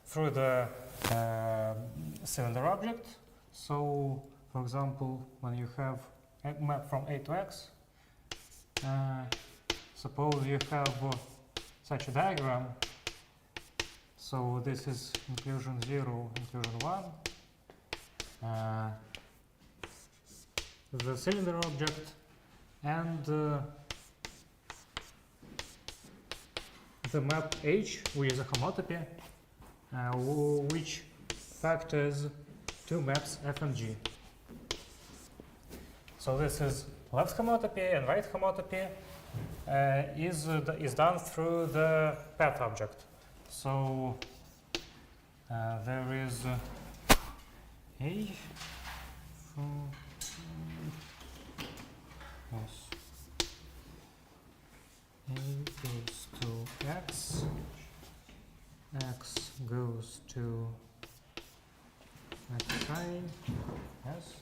through the cylinder object. So, for example, when you have a map from A to X, suppose you have such a diagram. So this is inclusion 0, inclusion 1. The cylinder object and the map H with a homotopy, which factors two maps F and G. So this is left homotopy and right homotopy is done through the path object. So there is A from yes. A goes to X, X goes to Xi, yes,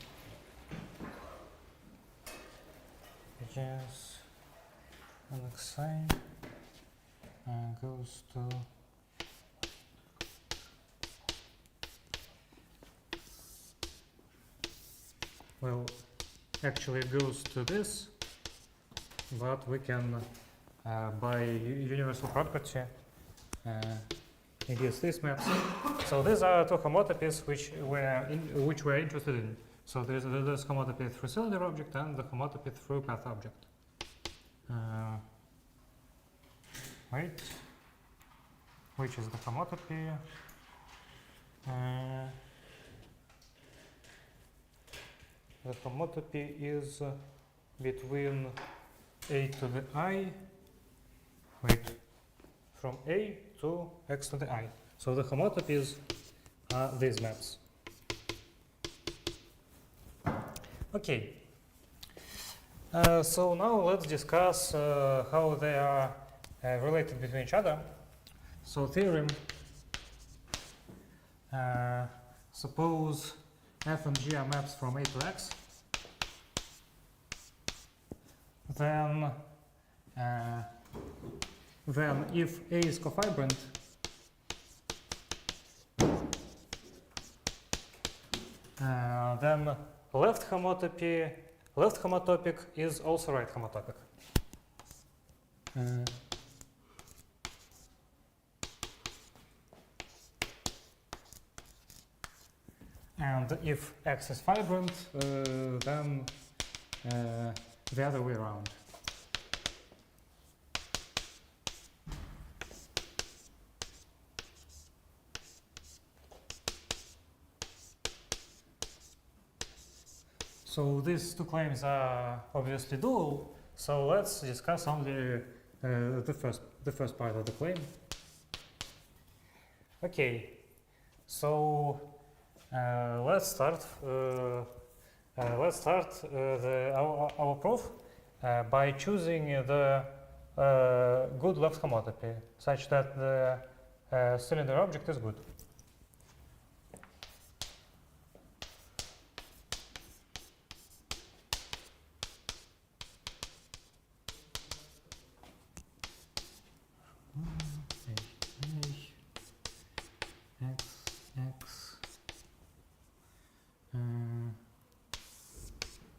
yes, and Xi goes to well, actually it goes to this, but we can by universal property against these maps. So these are two homotopies which we're interested in. So there's homotopy through cylinder object and the homotopy through path object. Wait, which is the homotopy? The homotopy is between A to the I. Wait, from A to X to the I. So the homotopies are these maps. Okay. So now let's discuss how they are related between each other. So theorem. Suppose F and G are maps from A to X. Then if A is cofibrant, then left homotopic is also right homotopic. And if X is fibrant, then the other way around. So these two claims are obviously dual. So let's discuss only the first part of the claim. Okay. So let's start our proof by choosing the good left homotopy, such that the cylinder object is good.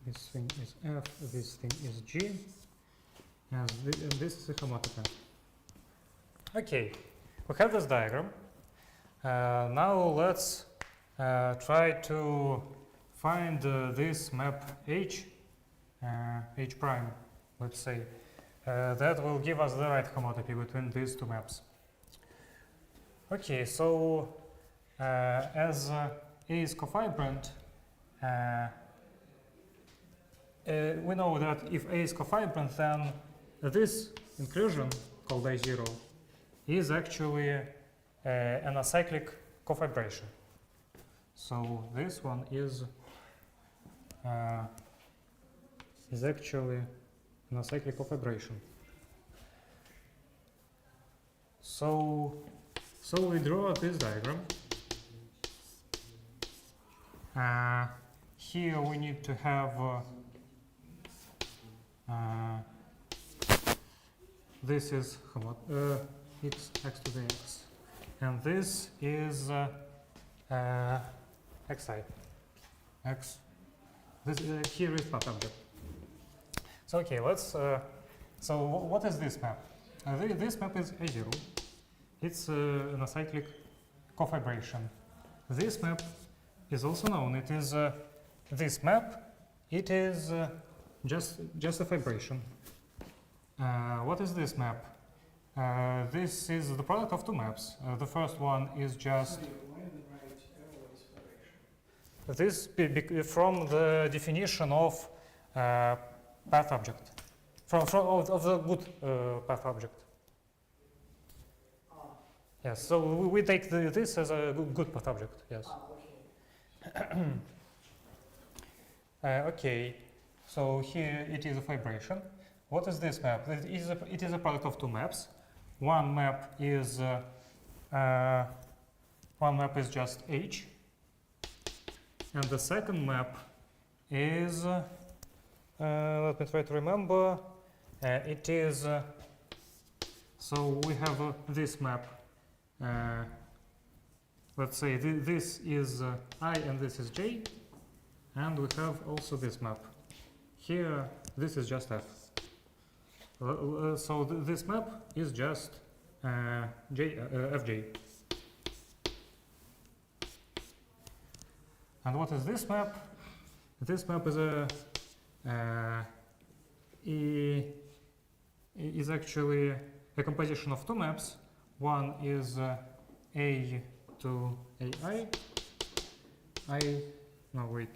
This thing is F, this thing is G, and this is a homotopy. Okay, we have this diagram. Now let's try to find this map H, H prime, let's say. That will give us the right homotopy between these two maps. Okay, so as A is cofibrant, we know that if A is cofibrant, then this inclusion called A0 is actually an acyclic cofibration. So this one is actually an acyclic cofibration. So we draw this diagram. Here we need to have this is x to the x. and this is xi. X. This here is path object. So okay, let's. So what is this map? This map is A0. It's an acyclic cofibration. This map is also known. It is this map. It is just a fibration. What is this map? This is the product of two maps. The first one is just this from the definition of path object, of the good path object. Yes, so we take this as a good path object. Yes. Okay, so here it is a fibration. What is this map? It is a product of two maps. One map is just H, and the second map is let me try to remember. It is so we have this map. Let's say this is I and this is J, and we have also this map. Here, this is just F. So this map is just Fj. And what is this map? This map is is actually a composition of two maps. One is A to AI. No, wait.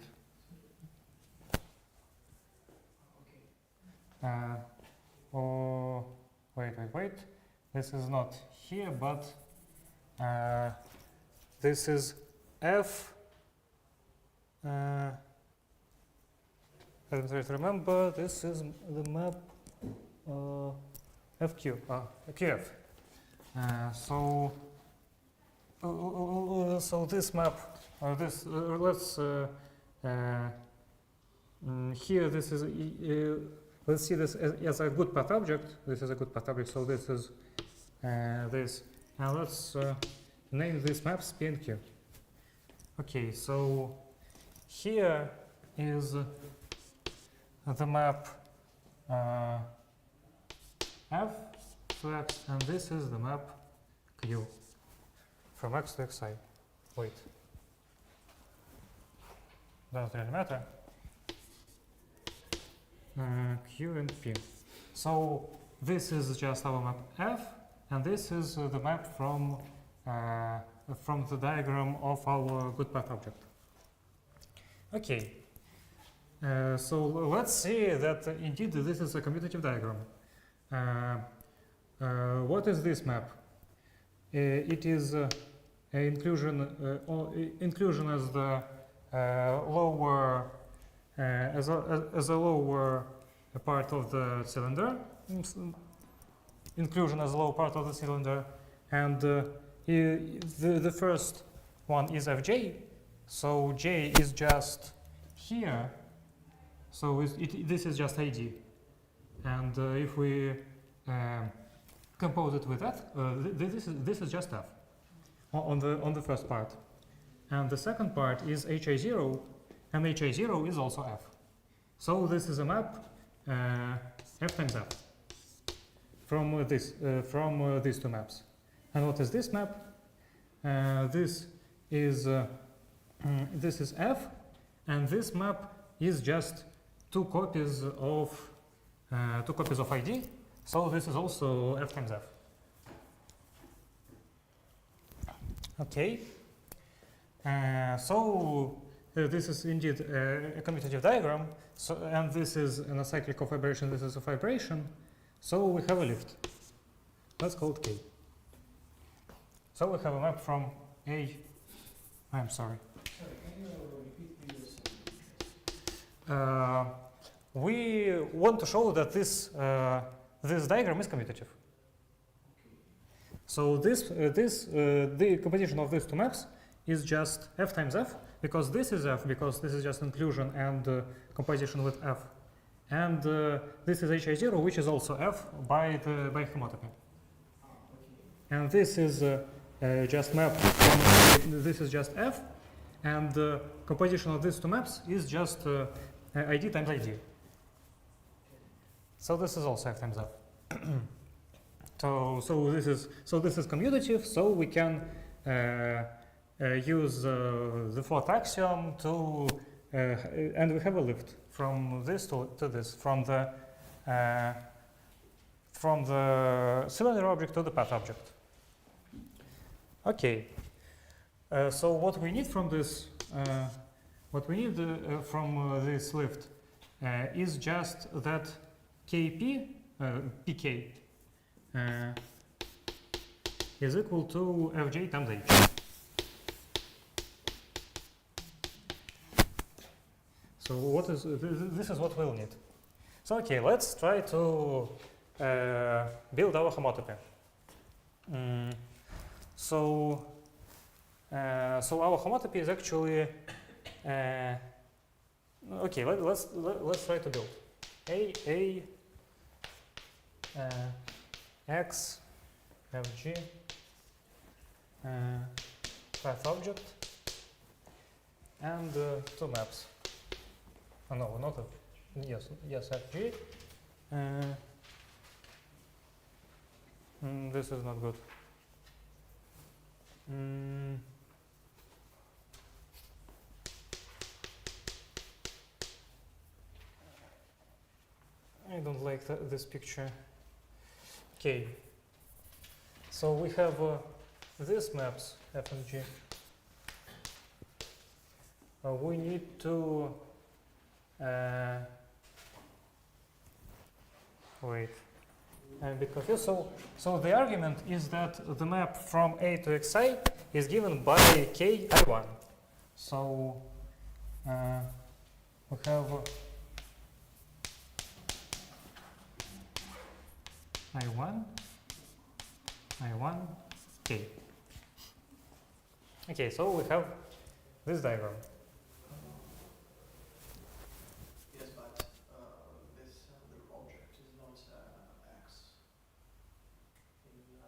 Oh, wait. This is not here, but this is F. Let me try to remember. This is the map FQ. QF. So this map, let's here this is let's see this as a good path object. This is a good path object. So this is this, and let's name these maps P and Q. Okay, so here is the map F to X, and this is the map Q from X to Xi. Wait, doesn't really matter. Q and P. So this is just our map F, and this is the map from the diagram of our good path object. Okay. So let's see that indeed this is a commutative diagram. What is this map? It is inclusion as the lower as a lower part of the cylinder. Inclusion as a lower part of the cylinder, and the first one is Fj. So J is just here. So this is just ID, and if we compose it with that, this is just F on the first part, and the second part is Hi0, and Hi0 is also F. So this is a map F times F from these two maps. And what is this map? This is F, and this map is just two copies of ID. So this is also F times F. Okay. So this is indeed a commutative diagram. So, and this is an acyclic cofibration. This is a fibration. So we have a lift. Let's call it K. So we have a map from A. I'm sorry. Can you repeat we want to show that this diagram is commutative. So the composition of these two maps is just F times F, because this is F, because this is just inclusion and composition with F, and this is Hi0, which is also F by homotopy. And this is just map from, this is just f, and the composition of these two maps is just id times id. So this is also f times f. So this is commutative. So we can use the fourth axiom to and we have a lift from this to this, from the cylinder object to the path object. Okay. So what we need from this, from this lift is just that Kp, Pk, is equal to Fj times H. So what is this is what we'll need. So okay, let's try to build our homotopy. So our homotopy is actually okay. Let's try to build x fg path object and two maps. Oh, no, not a, yes fg. This is not good. I don't like this picture. Okay. So we have these maps f and g. We need to wait. I'm a bit confused. So the argument is that the map from A to xi is given by k I1. So we have I1, k. Okay, so we have this diagram. Yes, but this cylinder object is not x. In the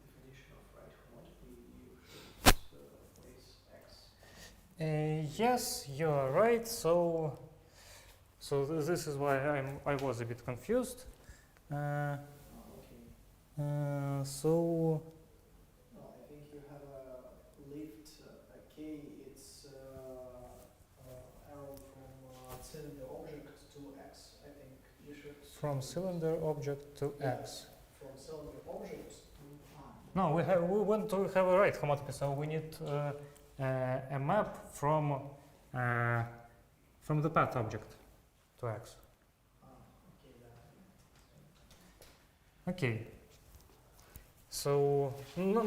definition of right homotopy, you should place x. Yes, you are right. So this is why I was a bit confused. Okay. So No, I think you have a lift k. It's arrow from cylinder object to x. I think you should. from cylinder object to Yeah. x. From cylinder object to No, we want to have a right homotopy, so we need a map from the path object to x. okay, Okay. So no,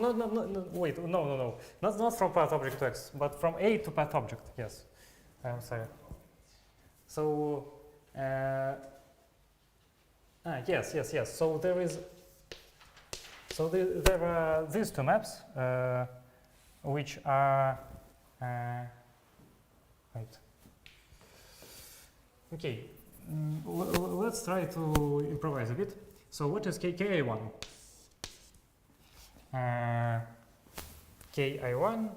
wait, no, not from path object to x, but from A to path object. Yes, I'm sorry. So yes. So there is. So there are these two maps, which are right. Okay, let's try to improvise a bit. So what is KI1? KI1.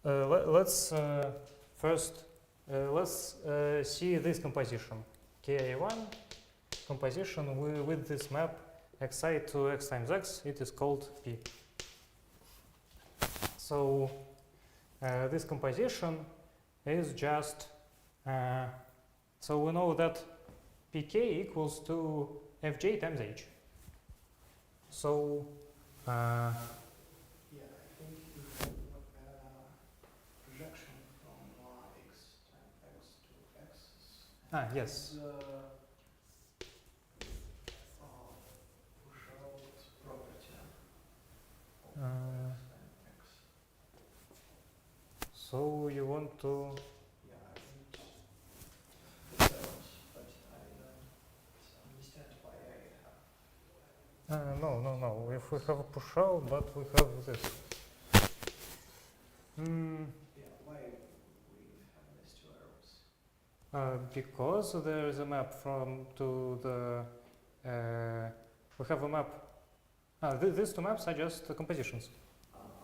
Let's first let's see this composition. KI1 composition with this map xi to x times x. It is called P. So this composition is just so we know that pk equals to fj times h. So yeah, I think you have projection from x times x to x. yes. Push out property of Uh, x. So you want to Yeah, I think it sells, but I don't understand why I have. no. If we have a push out, but we have this. Yeah, why we have these two arrows? Because there is a map from to the we have a map These two maps are just compositions.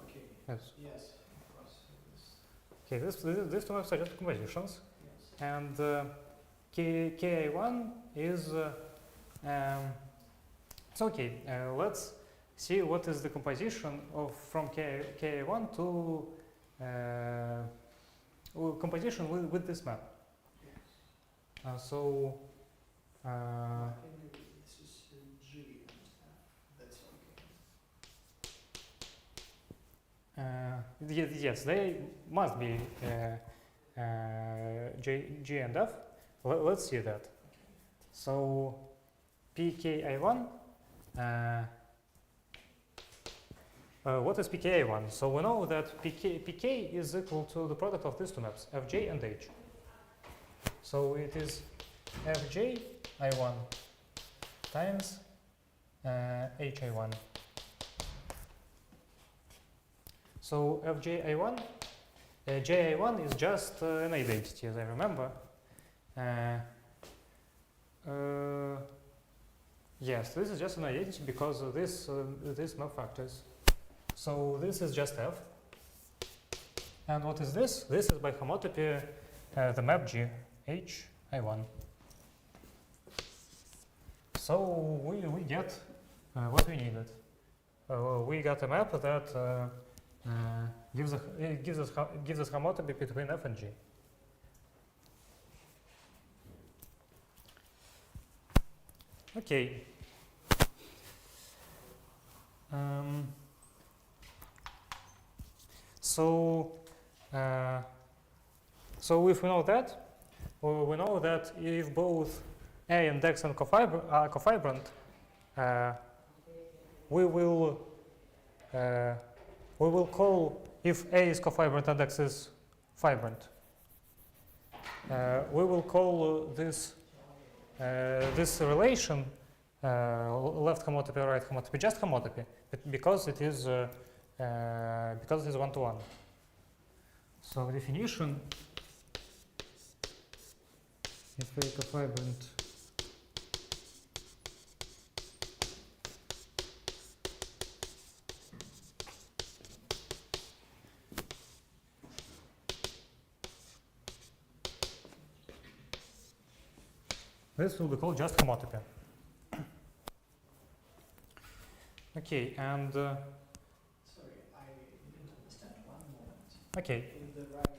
Okay. Yes. Yes, of course. Okay, these two maps are just compositions, Yes. and Ki1 is it's okay. Let's see what is the composition of from Ki1 to composition with this map. Yes. So. Maybe this is G and F. That's okay. Yes, they must be G and F. Let's see that. So PKI1. What is PKI1? So we know that PK is equal to the product of these two maps, Fj and H. So it is Fj I1 times HI1. So Fji1, Ji1 is just an identity, as I remember. Yes, this is just an identity because this no factors. So this is just F. And what is this? This is by homotopy the map G, HI1. So we get what we needed. We got a map that gives us homotopy between F and G. Okay. So if we know that, we know that if both A and X are cofibrant, we will call if A is cofibrant and X is fibrant. We will call this relation left homotopy, right homotopy, just homotopy, because it is one-to-one. So definition: if A cofibrant this will be called just homotopy. Okay, and Sorry, I didn't understand one moment. okay, In the left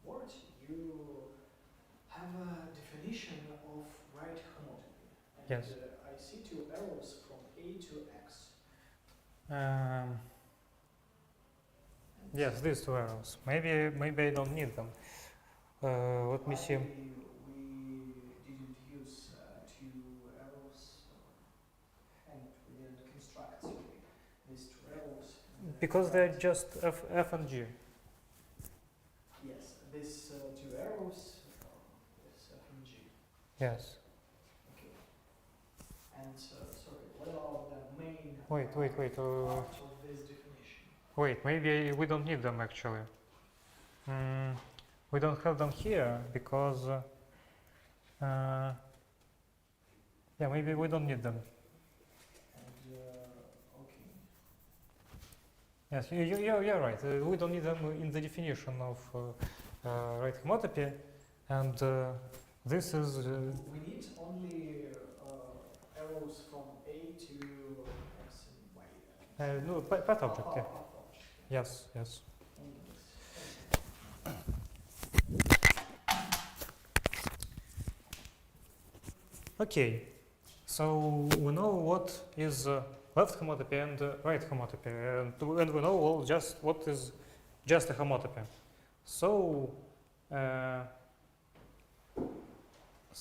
word, you have a definition of right homotopy. And Yes. I see two arrows from A to X. yes, these two arrows. Maybe I don't need them. Let me see. Why we didn't use two arrows and we didn't construct these two arrows. Because they're just F and G. Yes, these two arrows is F and G. Yes. Okay. And sorry, what are the main Wait. part of this definition? Wait, maybe we don't need them actually. We don't have them here because, yeah, maybe we don't need them. And okay. Yes, you're right. We don't need them in the definition of right homotopy, and this is. We need only arrows from A to X and Y. No, path object. Yeah. Yes. Okay, so we know what is left homotopy and right homotopy, and we know just what is just a homotopy. So,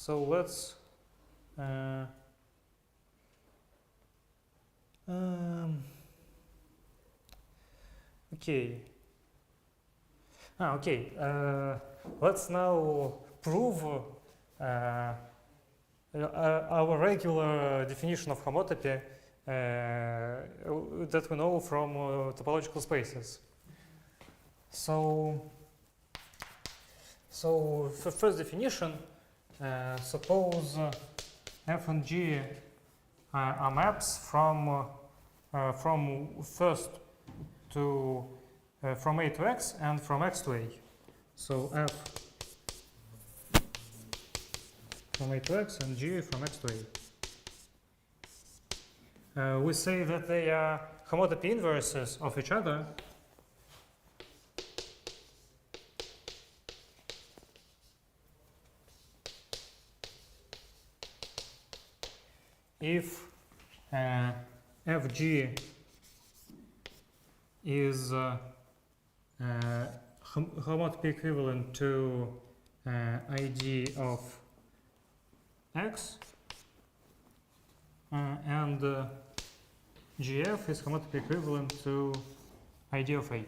let's. Okay. Okay. Let's now prove our regular definition of homotopy that we know from topological spaces. So for first definition, suppose F and G are maps from first to from A to X and from X to A. So F from A to X and G from X to A. We say that they are homotopy inverses of each other if Fg is homotopy equivalent to ID of X and GF is homotopy equivalent to ID of A.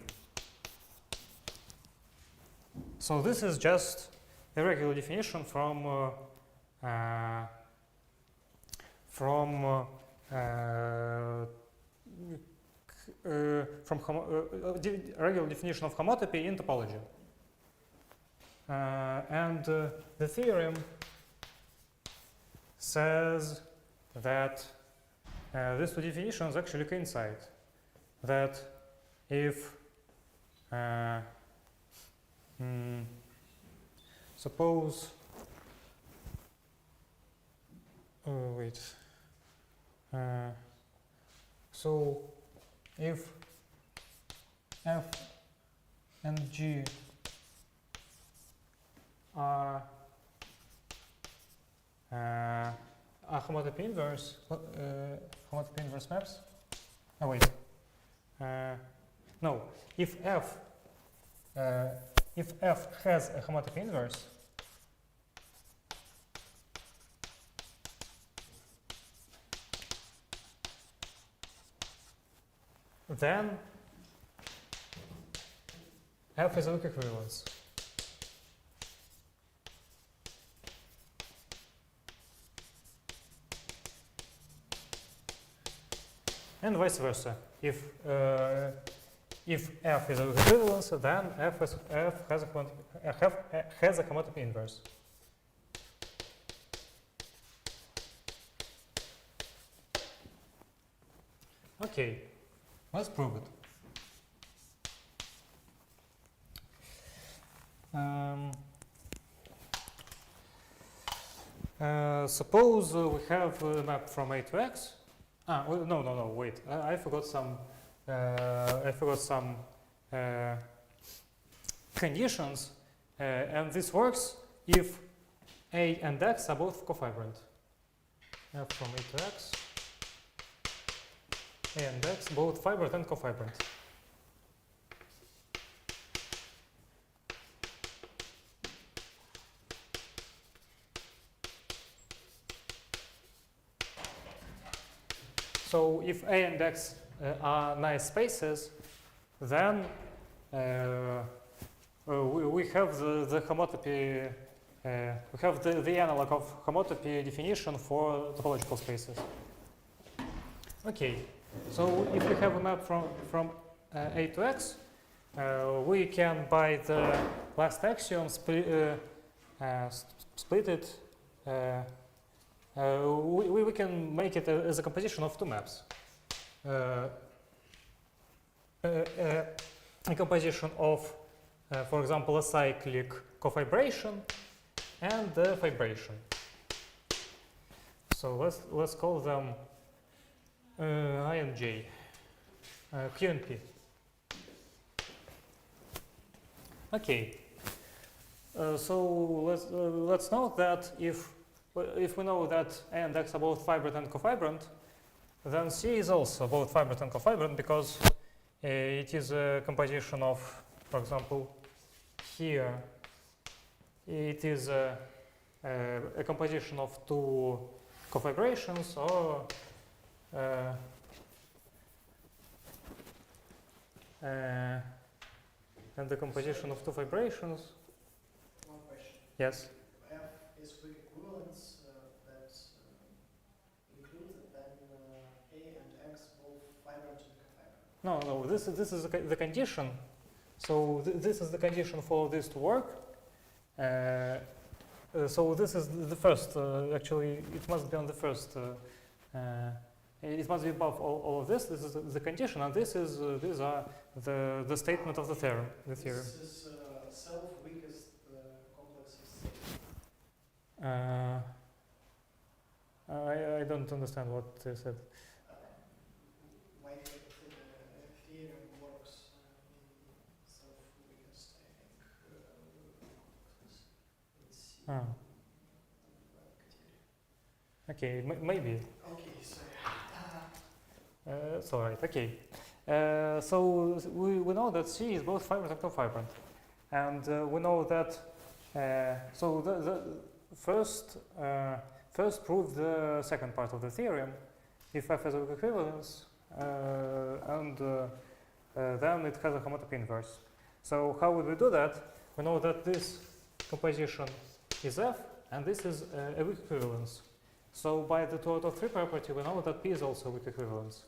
So this is just a regular definition from regular definition of homotopy in topology. And the theorem says that these two definitions actually coincide. That if suppose so if F and G are homotopy inverse maps. Oh wait. No. If F has a homotopy inverse, then F is a weak equivalence. And vice versa. If F is a weak equivalence, then F has a homotopy inverse. Okay, let's prove it. Suppose we have a map from A to X. Well, no, wait. I forgot some conditions, and this works if A and X are both cofibrant. F from A to X, A and X, both fibrant and cofibrant. So if A and X are nice spaces, then we have the homotopy, we have the analog of homotopy definition for topological spaces. Okay, so if we have a map from A to X, we can, by the last axiom, split it. We can make it as a composition of two maps. A composition of, for example, a cyclic cofibration and a fibration. So let's call them I and J, Q and P. Okay. So let's note that if we know that A and X are both fibrant and cofibrant, then C is also both fibrant and cofibrant because it is a composition of, for example, here it is a composition of two cofibrations or and the composition of two fibrations. One question. Yes. F is weak equivalence. That includes that then A and X both fibrant and cofibrant. No. This is the condition. So this is the condition for this to work. So this is the first. Actually, it must be on the first it must be above all of this. This is the condition, and this is these are the statement of the theorem. The theorem. This is self-weakest complexest set. I don't understand what they said. Why the theorem works in self-weakest, I think. Let's see. Ah. Okay, maybe. Okay, so It's all right. Okay. So we know that C is both fibrant and cofibrant, and we know that. So the first prove the second part of the theorem. If F has a weak equivalence, and then it has a homotopy inverse. So how would we do that? We know that this composition is F, and this is a weak equivalence. So by the 2 out of 3 property, we know that P is also a weak equivalence.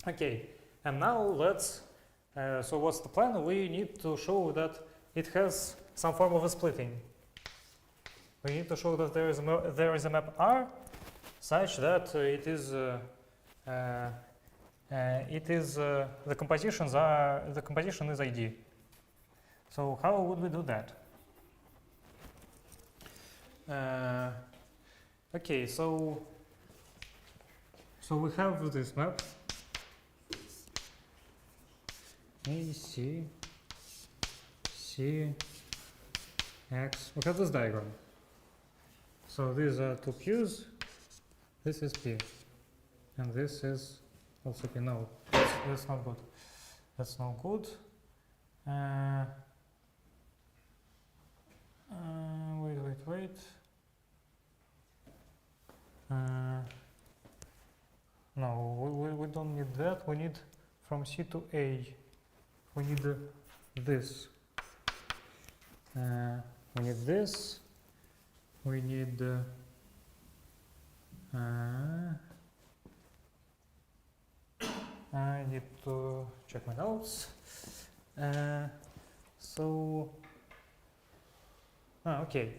Okay, and now let's. So what's the plan? We need to show that it has some form of a splitting. We need to show that there is a map R such that it is the composition is ID. So how would we do that? Okay, so we have this map A, C, X. We have this diagram. So these are two Q's, this is P, and this is also P. No, that's not good. That's not good. Wait. No, we don't need that. We need from C to A. We need this. We need this. We need. I need to check my notes. Okay.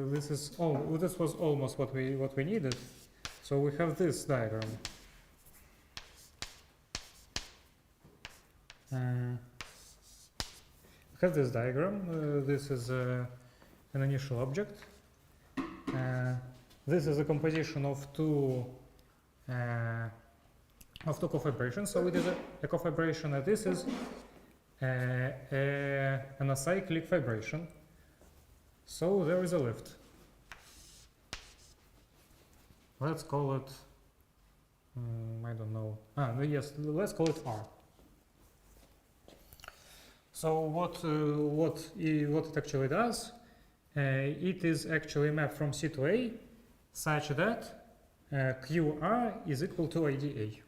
This was almost what we needed. So we have this diagram. We have this diagram. This is an initial object. This is a composition of two cofibrations. So it is a cofibration, and this is an acyclic vibration. So there is a lift. Let's call it. I don't know. Yes, let's call it R. So what it actually does? It is actually mapped from C to A, such that QR is equal to IDA.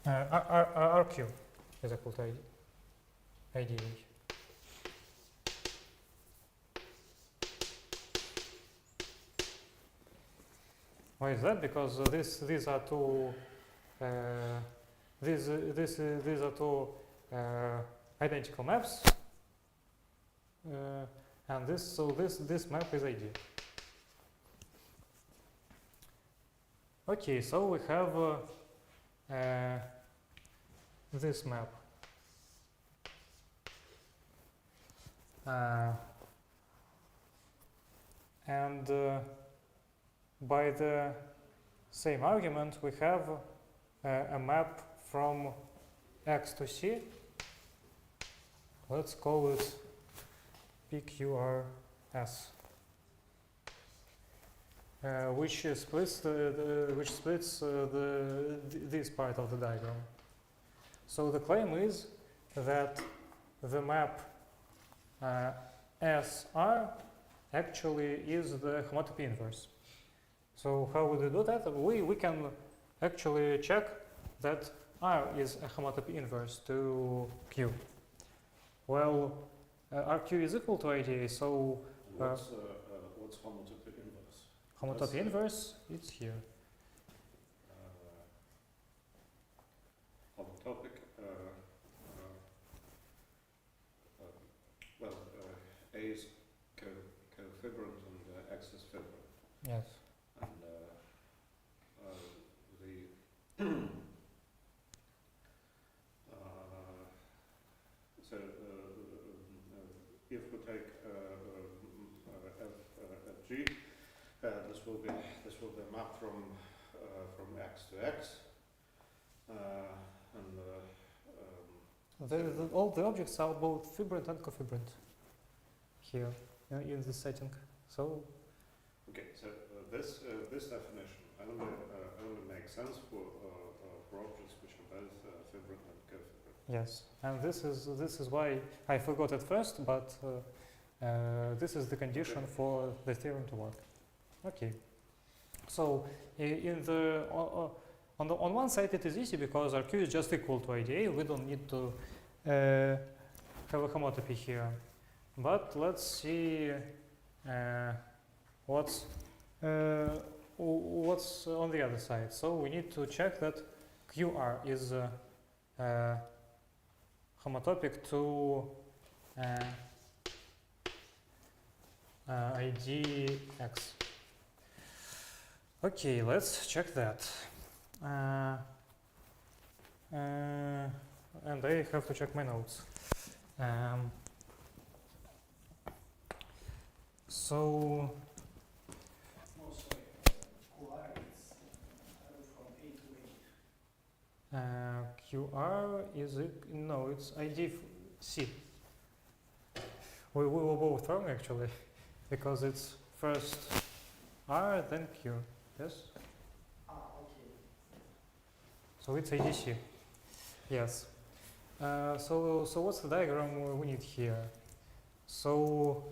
RQ is equal to IDA. Why is that? Because these are two identical maps, and this map is ID. Okay, so we have this map. And by the same argument, we have a map from X to C. Let's call it PQRS, which splits this part of the diagram. So the claim is that the map SR actually is the homotopy inverse. So how would we do that? We can actually check that R is a homotopy inverse to Q. Well, RQ is equal to IDA, so what's homotopy inverse? Homotopy inverse, it's here. Homotopic. cofibrant and X is fibrant. Yes. And so if we take FG, this will be a map from X to X, All the objects are both fibrant and cofibrant here in this setting. So okay, so this definition only makes sense for objects which are both fibrant and cofibrant. yes, and this is why I forgot at first, but this is the condition for the theorem to work. Okay, so on one side it is easy because RQ is just equal to IDA. We don't need to have a homotopy here. But let's see what's on the other side. So we need to check that QR is homotopic to IDX. Okay, let's check that. And I have to check my notes. So Mostly QR is from A to A. QR is no, it's ID C. We were both wrong actually, because it's first R then Q. Yes. Okay. So it's IDC. Yes. So what's the diagram we need here? So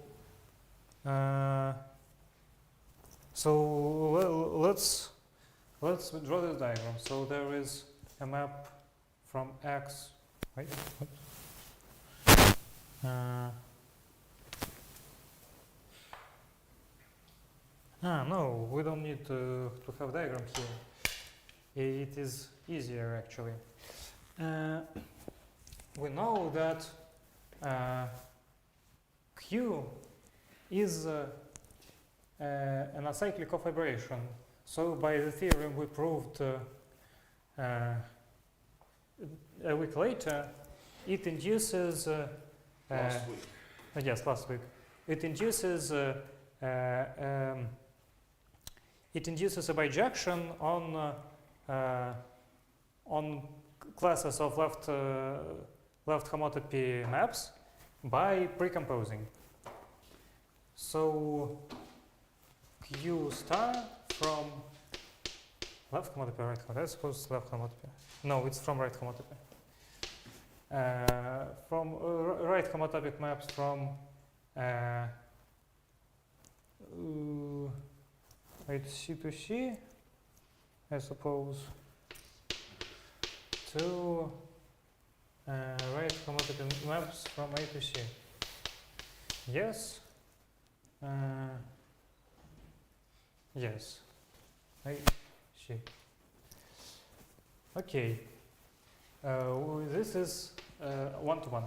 let's draw this diagram. So there is a map from X. Wait. No, we don't need to have diagram here. It is easier actually. We know that Q is an acyclic cofibration. So by the theorem we proved a week later, it induces Last week. yes, last week. It induces a bijection on classes of left homotopy maps by precomposing. So Q star from left homotopy, right homotopy. I suppose left homotopy. No, it's from right homotopy. From right homotopic maps from C to C, I suppose, to right homotopy maps from A to C. Yes. Yes. I see. Okay. This is one-to-one.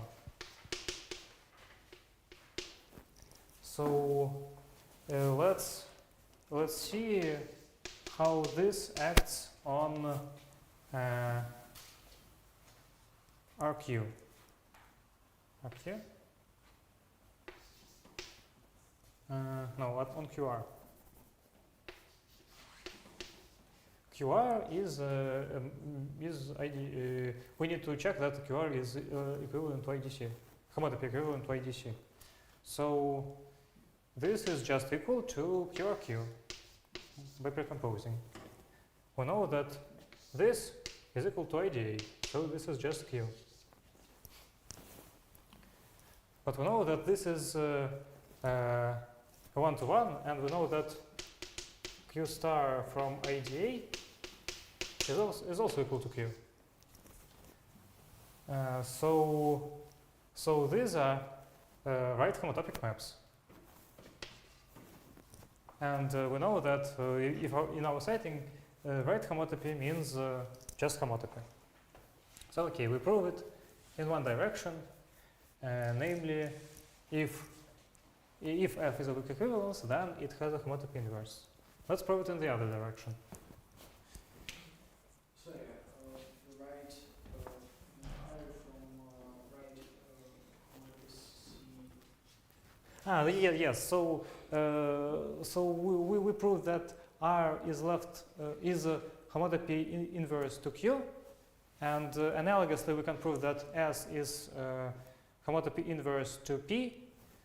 So let's see how this acts on RQ. RQ? No, on QR. QR is ID. We need to check that QR is equivalent to IDC, homotopy equivalent to IDC. So this is just equal to QRQ by precomposing. We know that this is equal to IDA, so this is just Q. But we know that this is one-to-one, and we know that Q star from IDA is also equal to Q. So these are right homotopic maps. And we know that if in our setting, right homotopy means just homotopy. So okay, we prove it in one direction, namely if if f is a weak equivalence, then it has a homotopy inverse. Let's prove it in the other direction. So yeah, right entire from right homotopy C. Yes. So we proved that R is left is a homotopy inverse to Q, and analogously we can prove that S is homotopy inverse to P.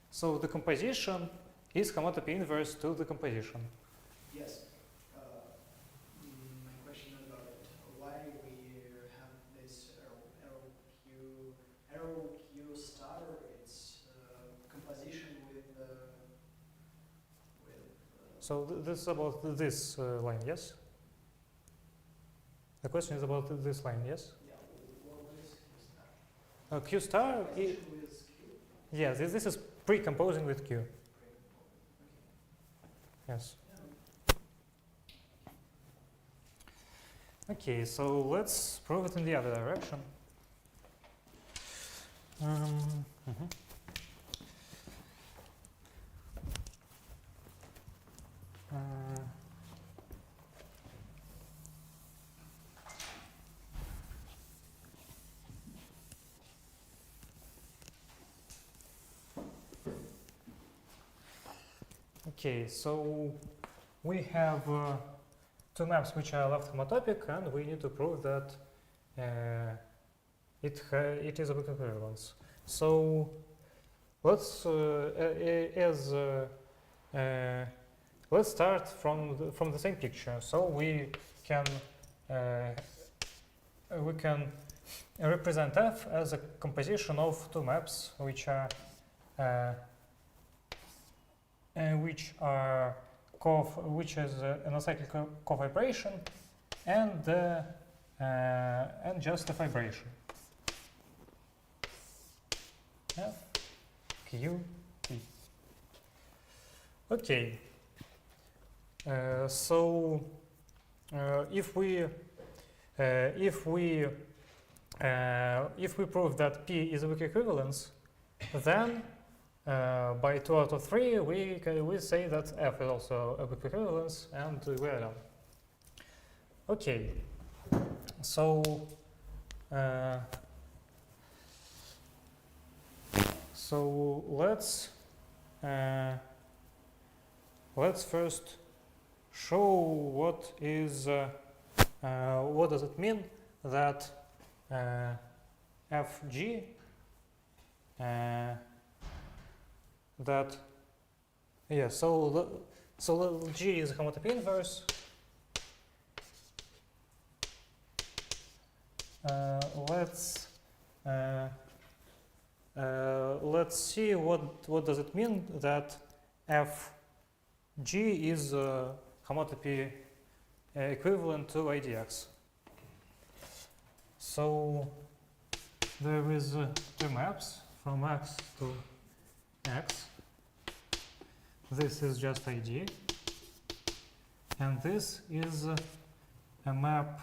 So the composition is homotopy inverse to the composition. Yes. My question is about it. Why we have this arrow Q star? It's composition with So this is about this line, yes? The question is about this line, yes? yeah. What is Q star? Q star, Composition with Q. yes, this is pre-composing with Q. Okay. Yes. Yeah. Okay, so let's prove it in the other direction. Mhm. Okay, so we have two maps which are left homotopic, and we need to prove that it is a weak equivalence. So let's let's start from the same picture. So we can represent F as a composition of two maps which are which is an acyclic covibration and just a vibration. F, Q, P. Okay. So if we prove that P is a weak equivalence, then by 2 out of 3 we say that F is also a weak equivalence, and we are done. Okay. So let's first show what does it mean that Fg so G is a homotopy inverse. Let's see what does it mean that Fg is a homotopy equivalent to IDX. So there is two maps from X to X. This is just ID, and this is a map.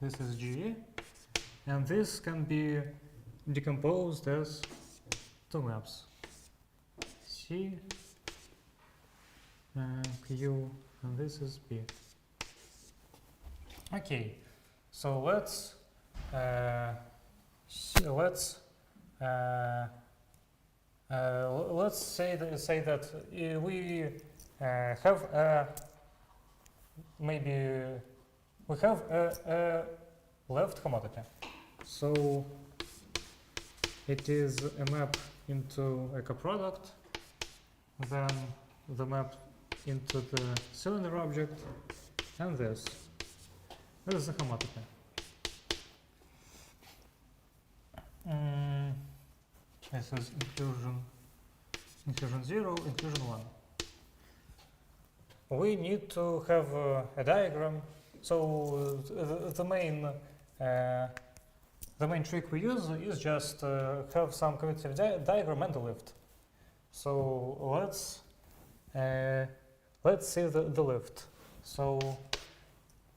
This is G, and this can be decomposed as two maps: C, Q, and this is P. Okay, so let's say that we have a left homotopy. So it is a map into a coproduct, then the map into the cylinder object, and this. This is a homotopy. This is inclusion 0, inclusion 1. We need to have a diagram. So the main trick we use is just have some commutative diagram and a lift. So let's see the lift. So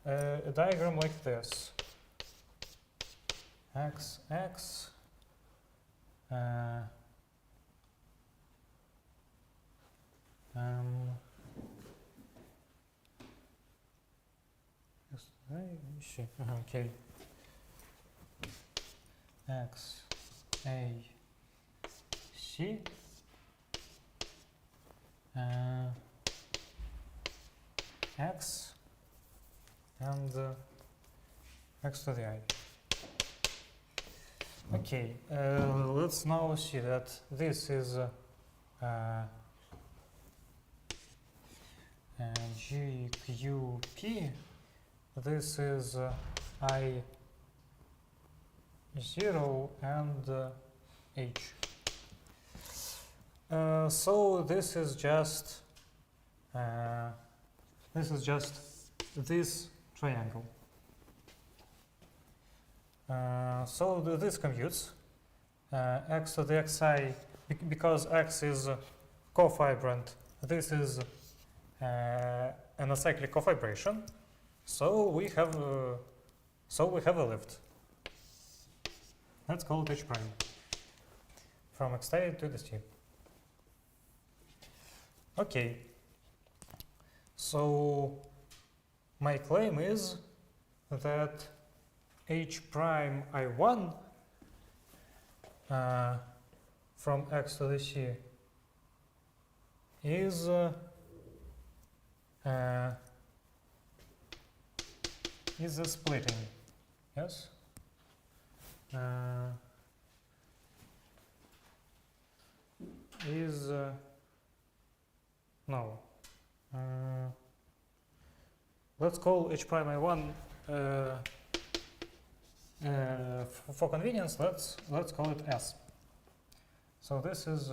a diagram like this: x, x, Okay. X, A, C, X, and X to the I. Okay, let's now see that this is G, Q, P. This is I 0 and H. So this is just this triangle. So this computes x to the xi because x is cofibrant. This is an acyclic cofibration. So we have a lift. Let's call it H prime from Xt to the T. Okay. So my claim is that H prime I1 from X to the C is a splitting, yes? No. Let's call H prime I1 for convenience. Let's call it S. So this is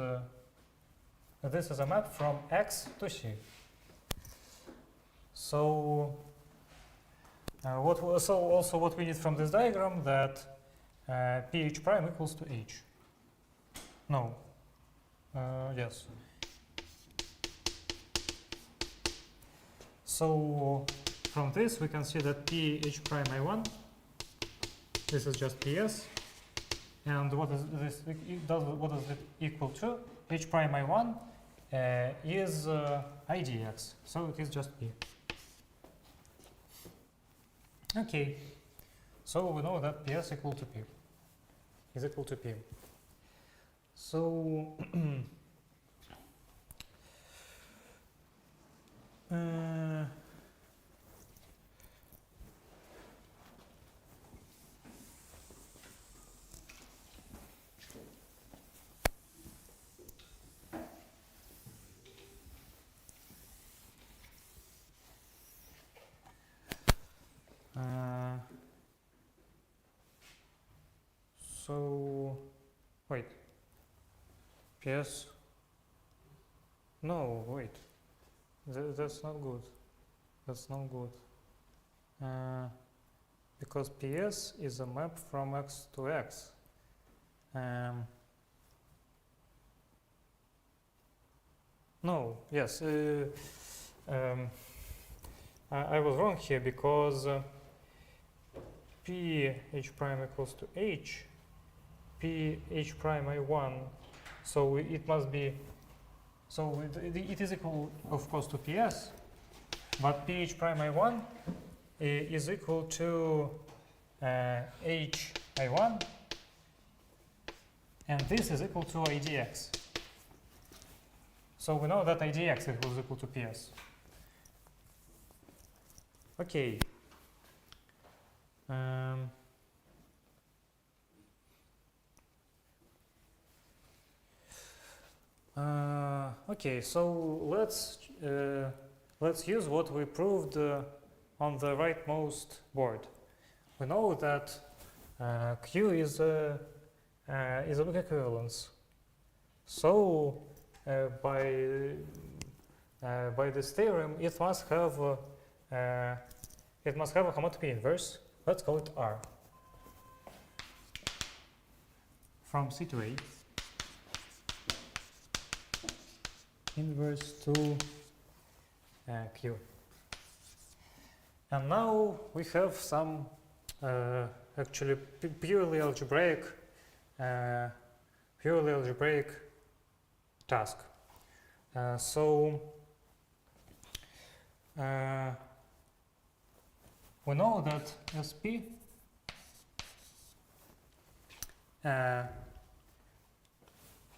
a map from X to C. So what we need from this diagram that PH prime equals to H. No. Yes. So from this we can see that PH prime I1, this is just PS, and what is this? What does it equal to? H prime I1 is IDX, so it is just P. Okay, so we know that PS equal to P is equal to P. So so wait, PS, no, wait, that's not good, because PS is a map from X to X. No, yes, I was wrong here because P H prime equals to H, P H prime I1, so it must be, so it is equal of course to PS, but P H prime I1 is equal to H I1, and this is equal to IDX. So we know that IDX is equal to PS. Okay. Okay, so let's use what we proved on the rightmost board. We know that Q is a big equivalence. So by this theorem, it must have a homotopy inverse. Let's call it R from C to A. Inverse to Q. And now we have some actually purely algebraic task. we know that SP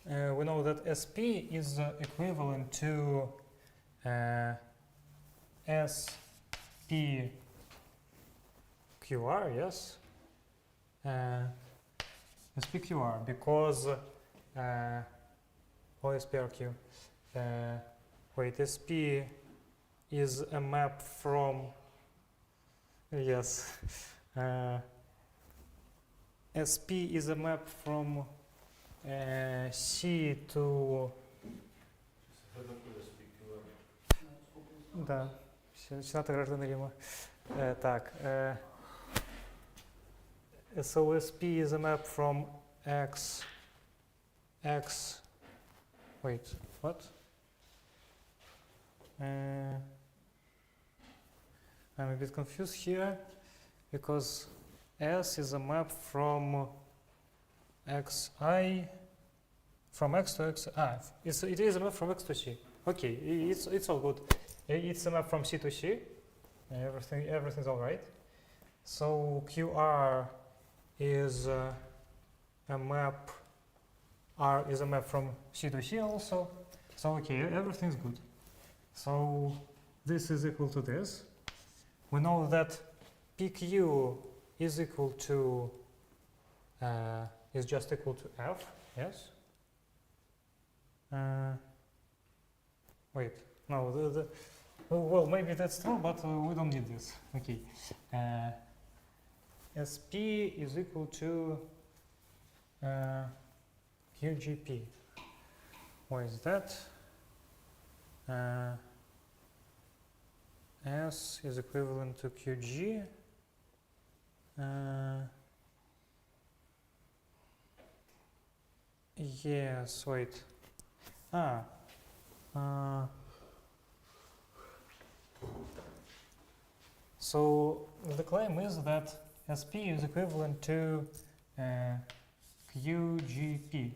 we know that SP is equivalent to SPQR, yes? SPQR, because or SPRQ. Wait, SP is a map from, yes, SP is a map from C to, да, Сената граждан Рима. Так, so SP is a map from X, wait, what? I'm a bit confused here because S is a map from Xi, from X to X. It is a map from X to C. Okay, it's all good. It's a map from C to C. Everything's all right. So QR is a map. R is a map from C to C also. So okay, everything's good. So this is equal to this. We know that PQ is equal to is just equal to F. Yes. Wait. No. Well, maybe that's true, but we don't need this. Okay. SP is equal to QGP. Why is that? S is equivalent to QG. Yes, wait. So the claim is that SP is equivalent to QGP.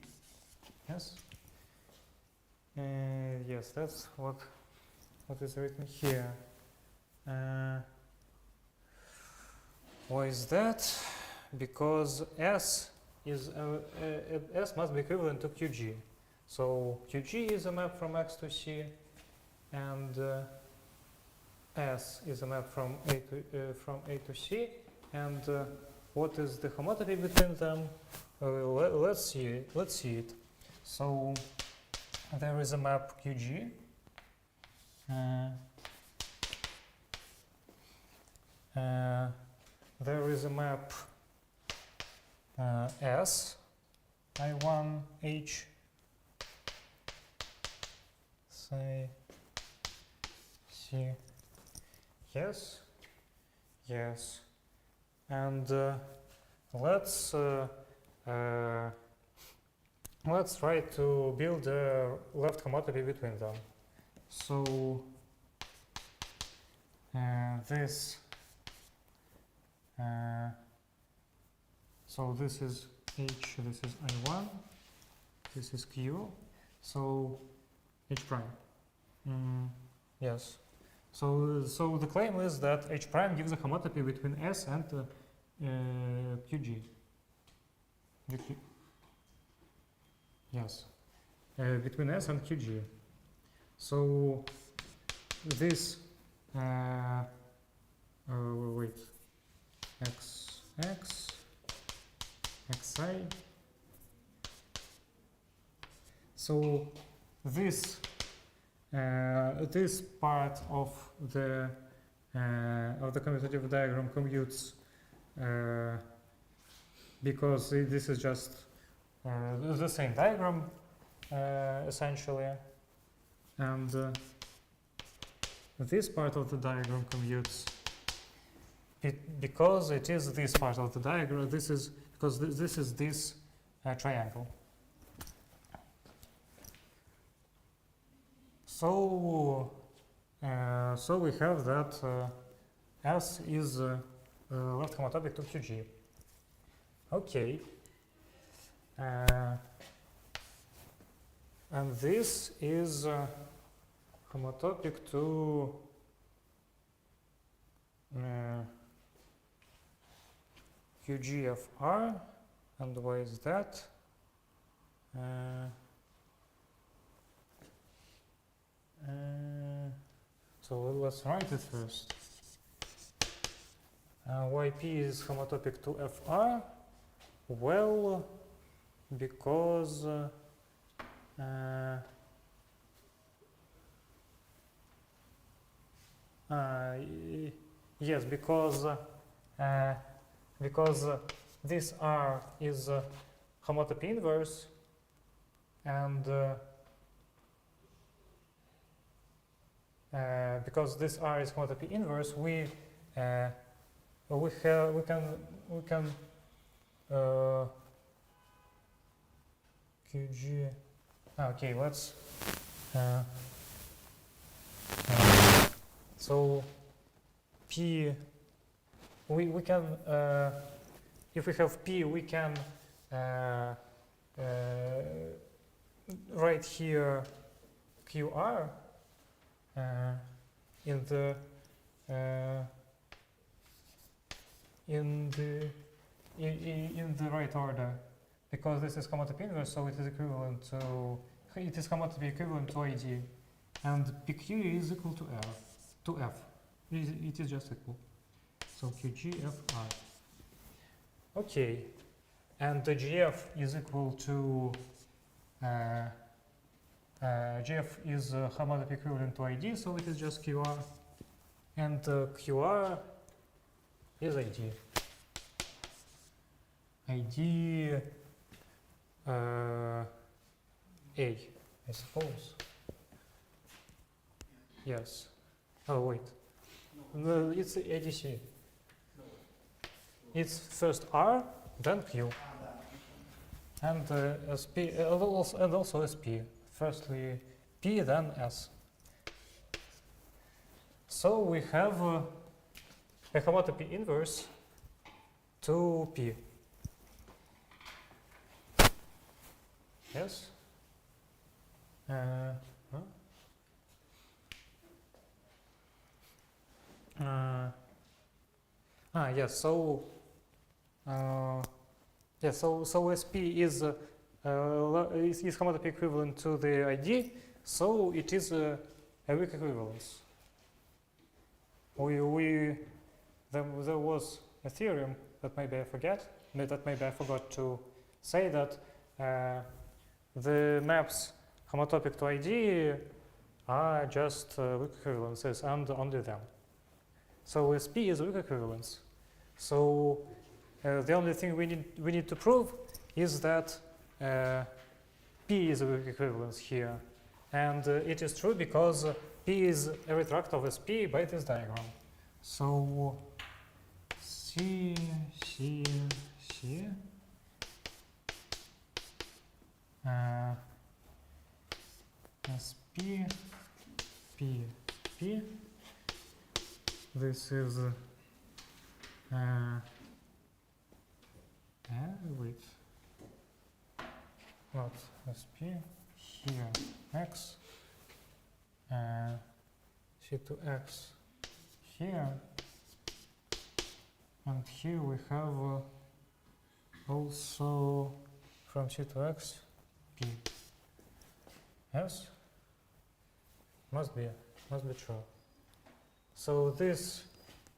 Yes? Yes, that's what is written here. Why is that? Because S must be equivalent to QG. So QG is a map from X to C, and S is a map from A to C. And what is the homotopy between them? Let's see it. So there is a map QG. There is a map S, I1H, say C, yes, and let's try to build a left homotopy between them. So this is H, this is I1, this is Q, so H prime. Yes. So the claim is that H prime gives a homotopy between S and QG. Yes. Between S and QG. So this wait, xi. So this part of the commutative diagram commutes because this is just the same diagram essentially, and this part of the diagram commutes because it is this part of the diagram. This is because this is this triangle. So we have that S is left homotopic to QG. Okay. And this is homotopic to QG of R, and why is that? So let's write it first. YP is homotopic to FR. Well, because yes, because this R is homotopy inverse, and because this R is homotopy inverse, we can QG. Okay, let's. So P, we can, if we have P, we can write here QR in the right order, because this is homotopy inverse, so it is equivalent to homotopy equivalent to ID, and PQ is equal to F. It is just equal. So QGFR. Okay, and the GF is equal to GF is homotopy equivalent to ID, so it is just QR, and QR is ID. ID A, I suppose. Yes. Oh wait. No, it's ADC. It's first R, then Q, and SP, and also SP. Firstly P, then S. So we have a homotopy inverse to P. Yes. Yes. So so SP is homotopy equivalent to the ID. So it is a weak equivalence. There was a theorem that maybe I forgot to say that the maps homotopic to ID are just weak equivalences and only them. So SP is a weak equivalence. So the only thing we need to prove is that P is a weak equivalence here, and it is true because P is a retract of SP by this diagram. So C SP P. This is wait, not SP, here X, C to X here, and here we have also from C to X P. Yes, must be true. So this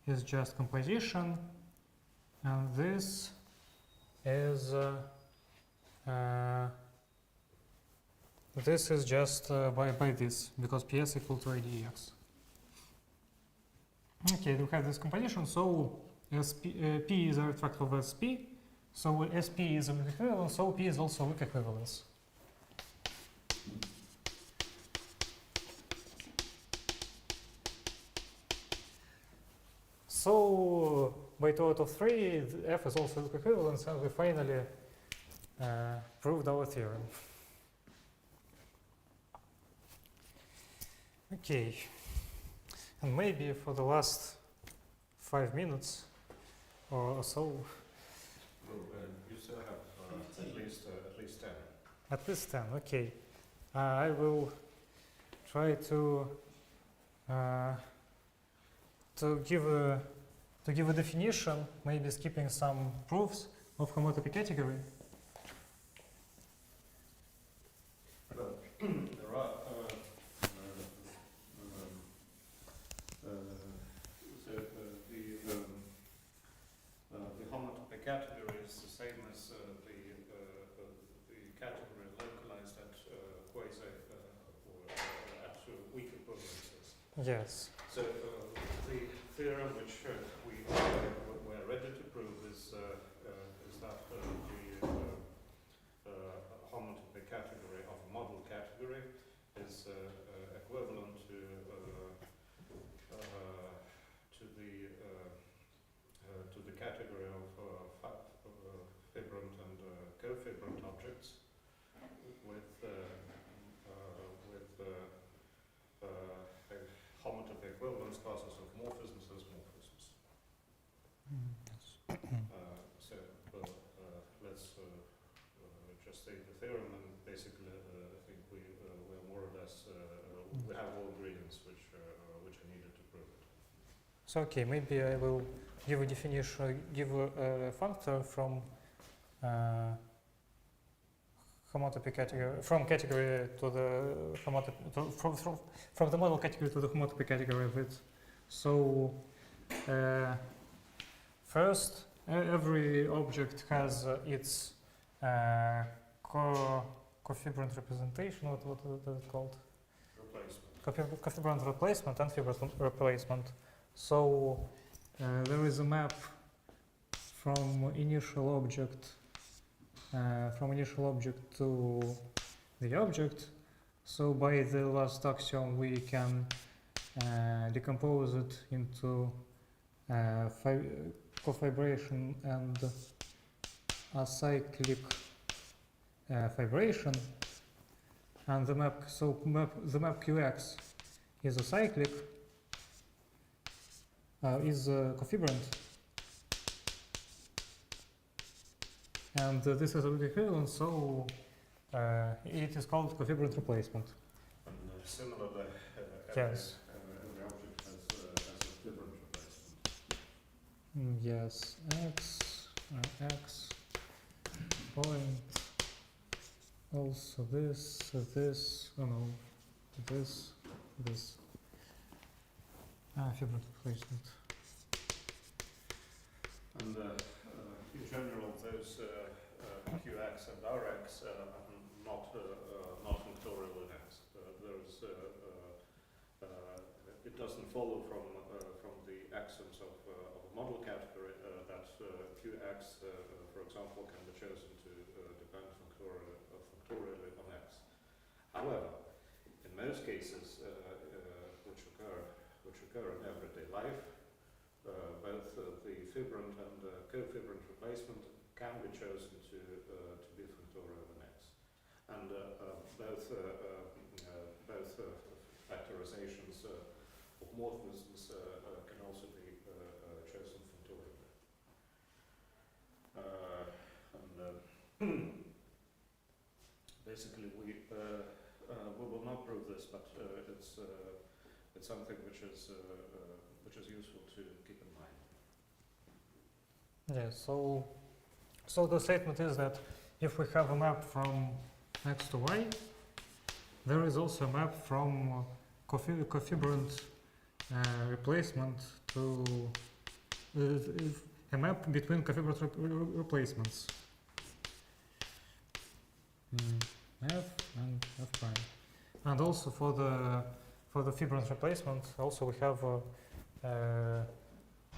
is just composition, and this is just by this, because PS equal to IDX. Okay, we have this composition, so P is a retract of SP, so SP is a weak equivalence, so P is also a weak equivalence. So by 2 out of 3, F is also weak equivalence, and we finally proved our theorem. Okay, and maybe for the last 5 minutes or so. Well, you still have at least 10. At least 10, okay. I will try to give a to give a definition, maybe skipping some proofs of homotopy category. Well, there are the homotopy category is the same as the category localized at quasi or at weak equivalences. Yes. So the theorem which we're ready to prove is that the homotopy category of a model category is equivalent to the category of fibrant and cofibrant objects with homotopy equivalence classes of morphisms as morphisms. So let's just state the theorem, and basically I think we're more or less we have all ingredients which are needed to prove it. So okay, maybe I will give a definition, give a functor from homotopy category, from category to the homotopy, from the model category to the homotopy category of it. So first, every object has its cofibrant representation. What is it called? Replacement. Cofibrant replacement and fibrant replacement. So there is a map from initial object to the object. So by the last axiom, we can decompose it into cofibration and acyclic fibration, and the map QX is acyclic, is cofibrant, and this is equivalent, so it is called cofibrant replacement. And similarly, Yes. every object has a fibrant replacement. Yes, X point, also this, oh no, this, fibrant replacement. And in general, those QX and RX are not functorial in X. It doesn't follow from the axioms of a model category that QX, for example, can be chosen to depend functorially on X. However, in most cases which occur in everyday life, both the fibrant and cofibrant replacement can be chosen to be functorial in X, and both factorizations of morphisms can also be chosen functorially. Basically, we will not prove this, but it's something which is useful to keep in mind. Yeah, so the statement is that if we have a map from X to Y, there is also a map from cofibrant replacement to a map between cofibrant replacements. F and F prime, and also for the fibrant replacement, also we have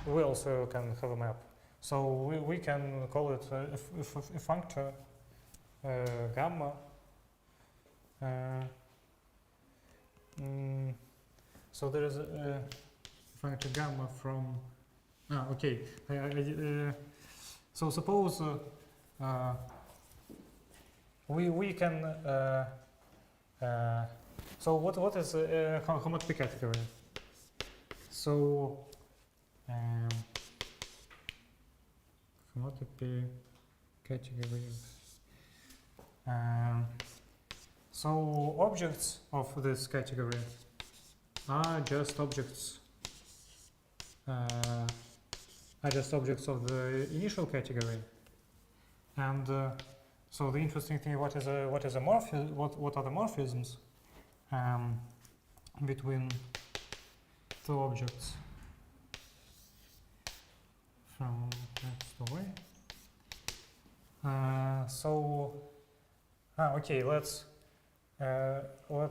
we also can have a map. So we can call it a functor gamma. So there is a functor gamma from. Okay. So suppose we can. So what is homotopy category? So homotopy category. So objects of this category are just objects are just objects of the initial category. And so the interesting thing, what are the morphisms between two objects from X to Y? Okay, let's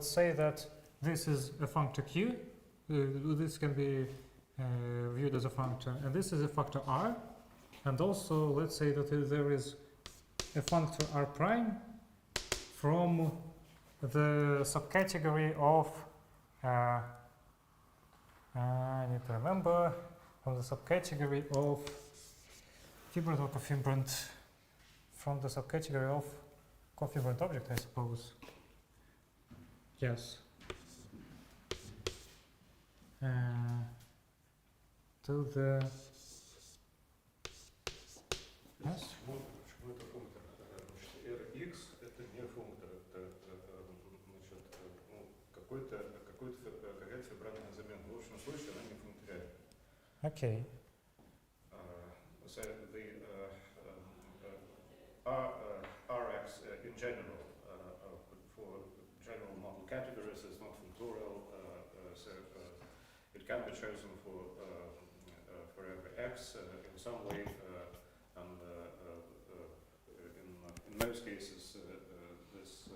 say that this is a functor Q. This can be viewed as a functor, and this is a factor R. And also, let's say that there is a functor R prime from the subcategory of I need to remember, from the subcategory of fibrant or cofibrant, from the subcategory of cofibrant object, I suppose. Yes. To the yes. Почему это функтор? Rx это не функтор, это какая-то фибральная замена. В общем случае она не функториальна. Okay. So the Rx in general for general model categories is not functorial, so it can be chosen for every x in some way, and in most cases this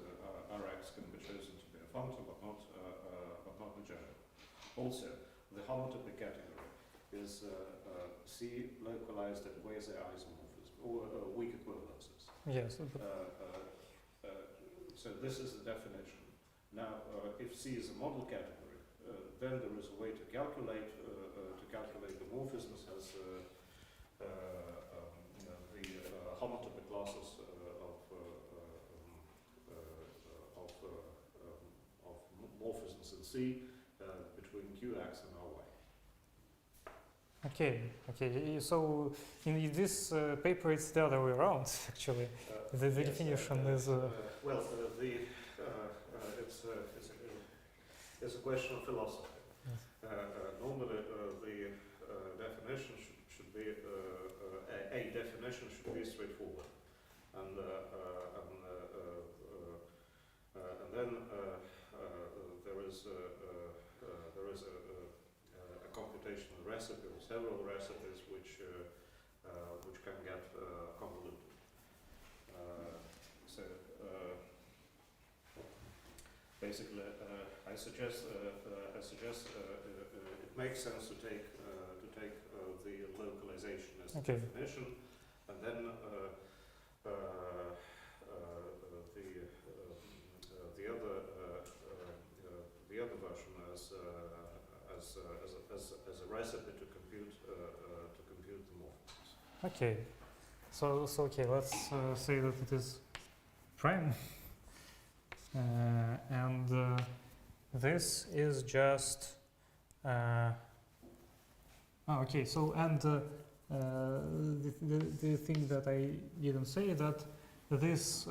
Rx can be chosen to be a functor, but not in general. Also, the homotopy category is C localized at quasi-isomorphism or weak equivalences. Yes. So this is the definition. Now, if C is a model category, then there is a way to calculate the morphisms as the homotopy classes of morphisms in C between Qx and Ry. Okay. So in this paper, it's the other way around. Actually, the Yes, definition is. Well, it's a question of philosophy. Yes. Normally, the definition should be a definition should be straightforward, and then there is a computational recipe or several recipes which can get convoluted. Basically, I suggest it makes sense to take the localization as the definition, and then the other version as a recipe to compute the morphisms. Okay. So okay, let's say that it is prime, and this is just. Okay. So and the thing that I didn't say that this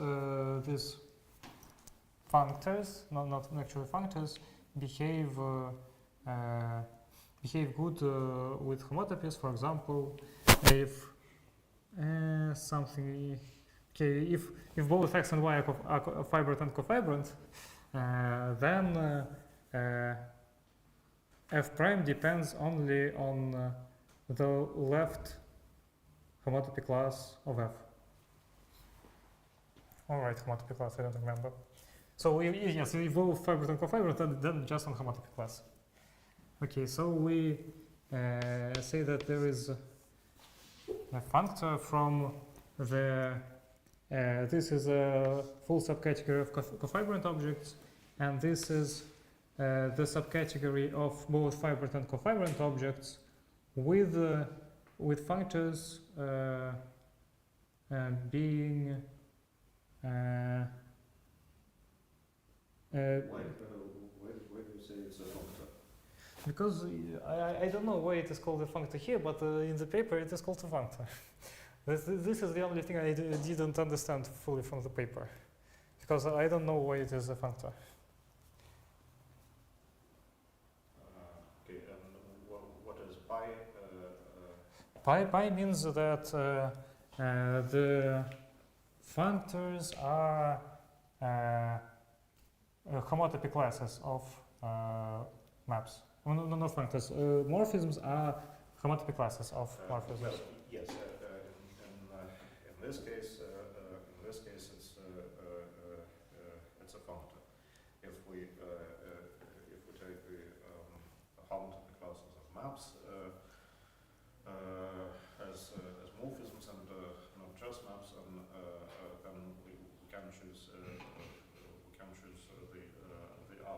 functors, not actually functors, behave good with homotopies. For example, if something, okay, if both x and y are fibrant and cofibrant, then f prime depends only on the left homotopy class of f. All right, homotopy class, I don't remember. So yes, if both fibrant and cofibrant, then just on homotopy class. Okay, so we say that there is a functor from the this is a full subcategory of cofibrant objects, and this is the subcategory of both fibrant and cofibrant objects with functors being Why do you say it's a functor? Because I don't know why it is called a functor here, but in the paper it is called a functor. This is the only thing I didn't understand fully from the paper, because I don't know why it is a functor. Okay, and what is pi? pi means that the functors are homotopy classes of maps. No, not functors. Morphisms are homotopy classes of morphisms. Well, yes. In this case, it's a functor. If we take the homotopy classes of maps as morphisms and not just maps, and then we can choose the R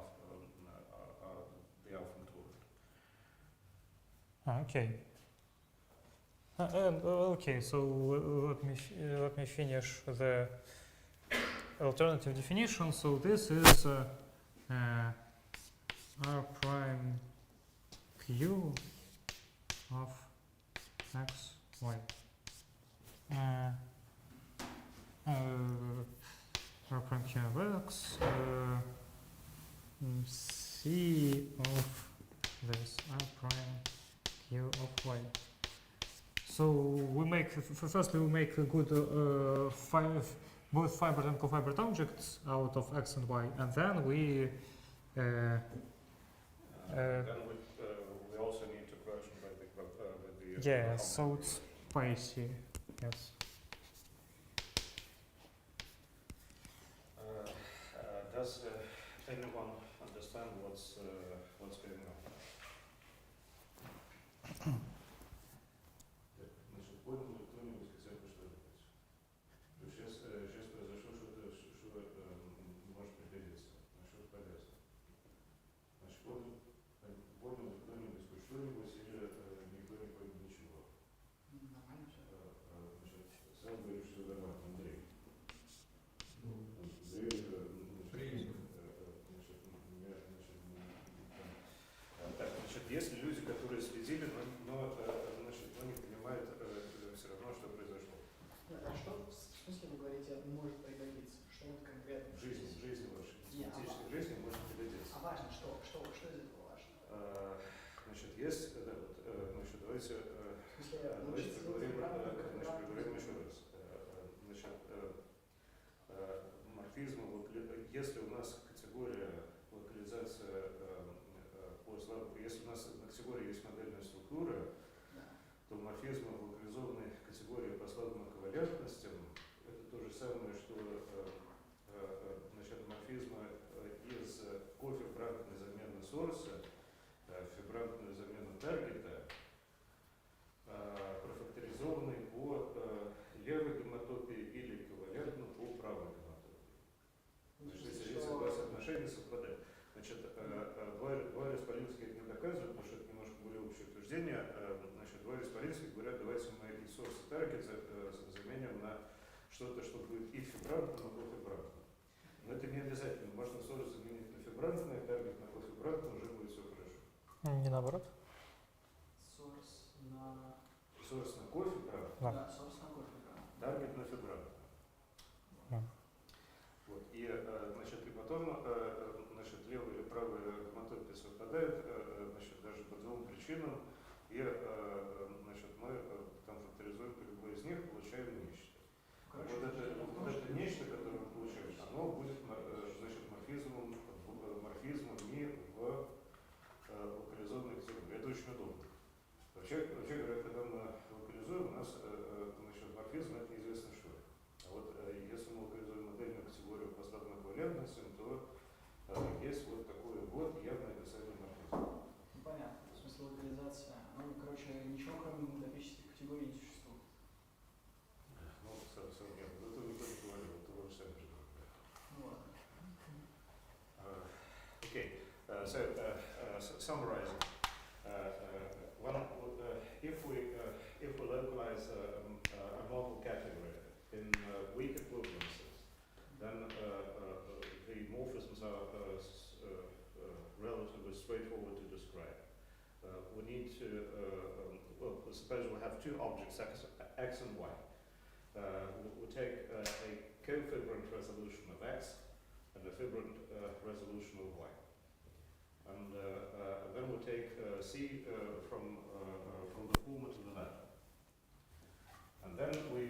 functorial. Okay. Okay, so let me finish the alternative definition. So this is R prime Q of x, y. R prime Q of x, C of this R prime Q of y. So we make, firstly we make a good both fibered and co-fibered objects out of x and y, and then we Then we also need to version with the yeah, homotopy. so it's spicy, yes. Does anyone understand what's going on? Значит, понял ли кто-нибудь хотя бы что-нибудь? Сейчас произошло что-то, что может пригодиться, что-то полезное. Значит, понял ли кто-нибудь хоть что-нибудь или никто не понял ничего? Нормально все. Значит, сам говоришь, что нормально, Андрей. Есть люди, которые следили, но не понимают все равно, что произошло. А что, в смысле вы говорите, может пригодиться? Что вот конкретно? В жизни вашей, в математической жизни может пригодиться. А важно, что из этого важно? Значит, есть, да, вот, давайте поговорим еще раз. Значит, морфизм, если у нас категория локализация если у нас на категории есть модельная структура, то морфизмы в локализованной категории по слабым ковалентностям это то же самое, что морфизмы из кофибрантной замены сорса, фибрантную замену таргета, профакторизованные по левой гомотопии или ковалентно по правой гомотопии. Значит, если эти два соотношения совпадают. Значит, два респалинских это не доказывают, потому что это немножко более общее утверждение. Значит, два респалинских говорят, давайте мы и source и target заменим на что-то, что будет и фибрантно, но кофибрантно. Но это не обязательно. Можно source заменить на фибрантное, target на кофибрантно, уже будет все хорошо. Не наоборот? Source на кофибрантно. Да. Да, source на кофибрантно. Target на фибрантно. Да. Вот. И, значит, и потом левая или правая гомотопия совпадают, даже по двум причинам, и мы там факторизуем по любой из них, получаем нечто. Вот это нечто, которое мы получаем, оно будет морфизмом не в локализованной категории. Это очень удобно. Вообще говоря, когда мы локализуем, у нас морфизм это неизвестно что. А вот если мы локализуем модельную категорию по слабым эквивалентностям, то есть вот такое вот явное описание морфизма. Ну, понятно. В смысле локализация. Ну, короче, ничего кроме монотопических категорий не существует. Ну, совсем нет. Это никто не говорил, это вы сами придумали. Ну ладно. Okay, so summarizing, if we localize a model category in weak equivalences, then the morphisms are relatively straightforward to describe. We need to, suppose we have two objects, x and y. We take a cofibrant resolution of x and a fibrant resolution of y. And then we take C from the former to the latter. then we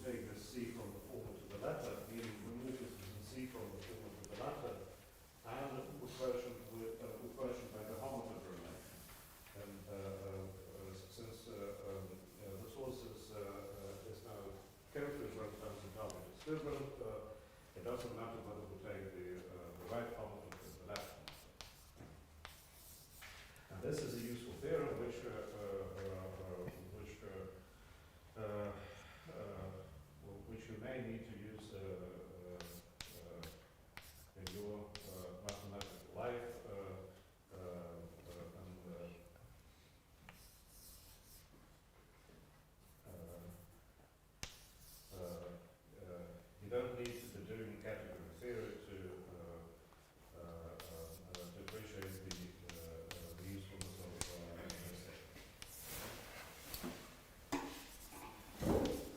take this C from the former to the latter, we remove this C from the former to the latter, and we quotient by the homotype remain. And since the source is now carefully run times the target is different, it doesn't matter whether we take the right homotype or the left homotype. And this is a useful theorem which you may need to use in your mathematical life. You don't need to be doing category theory to appreciate the usefulness of this.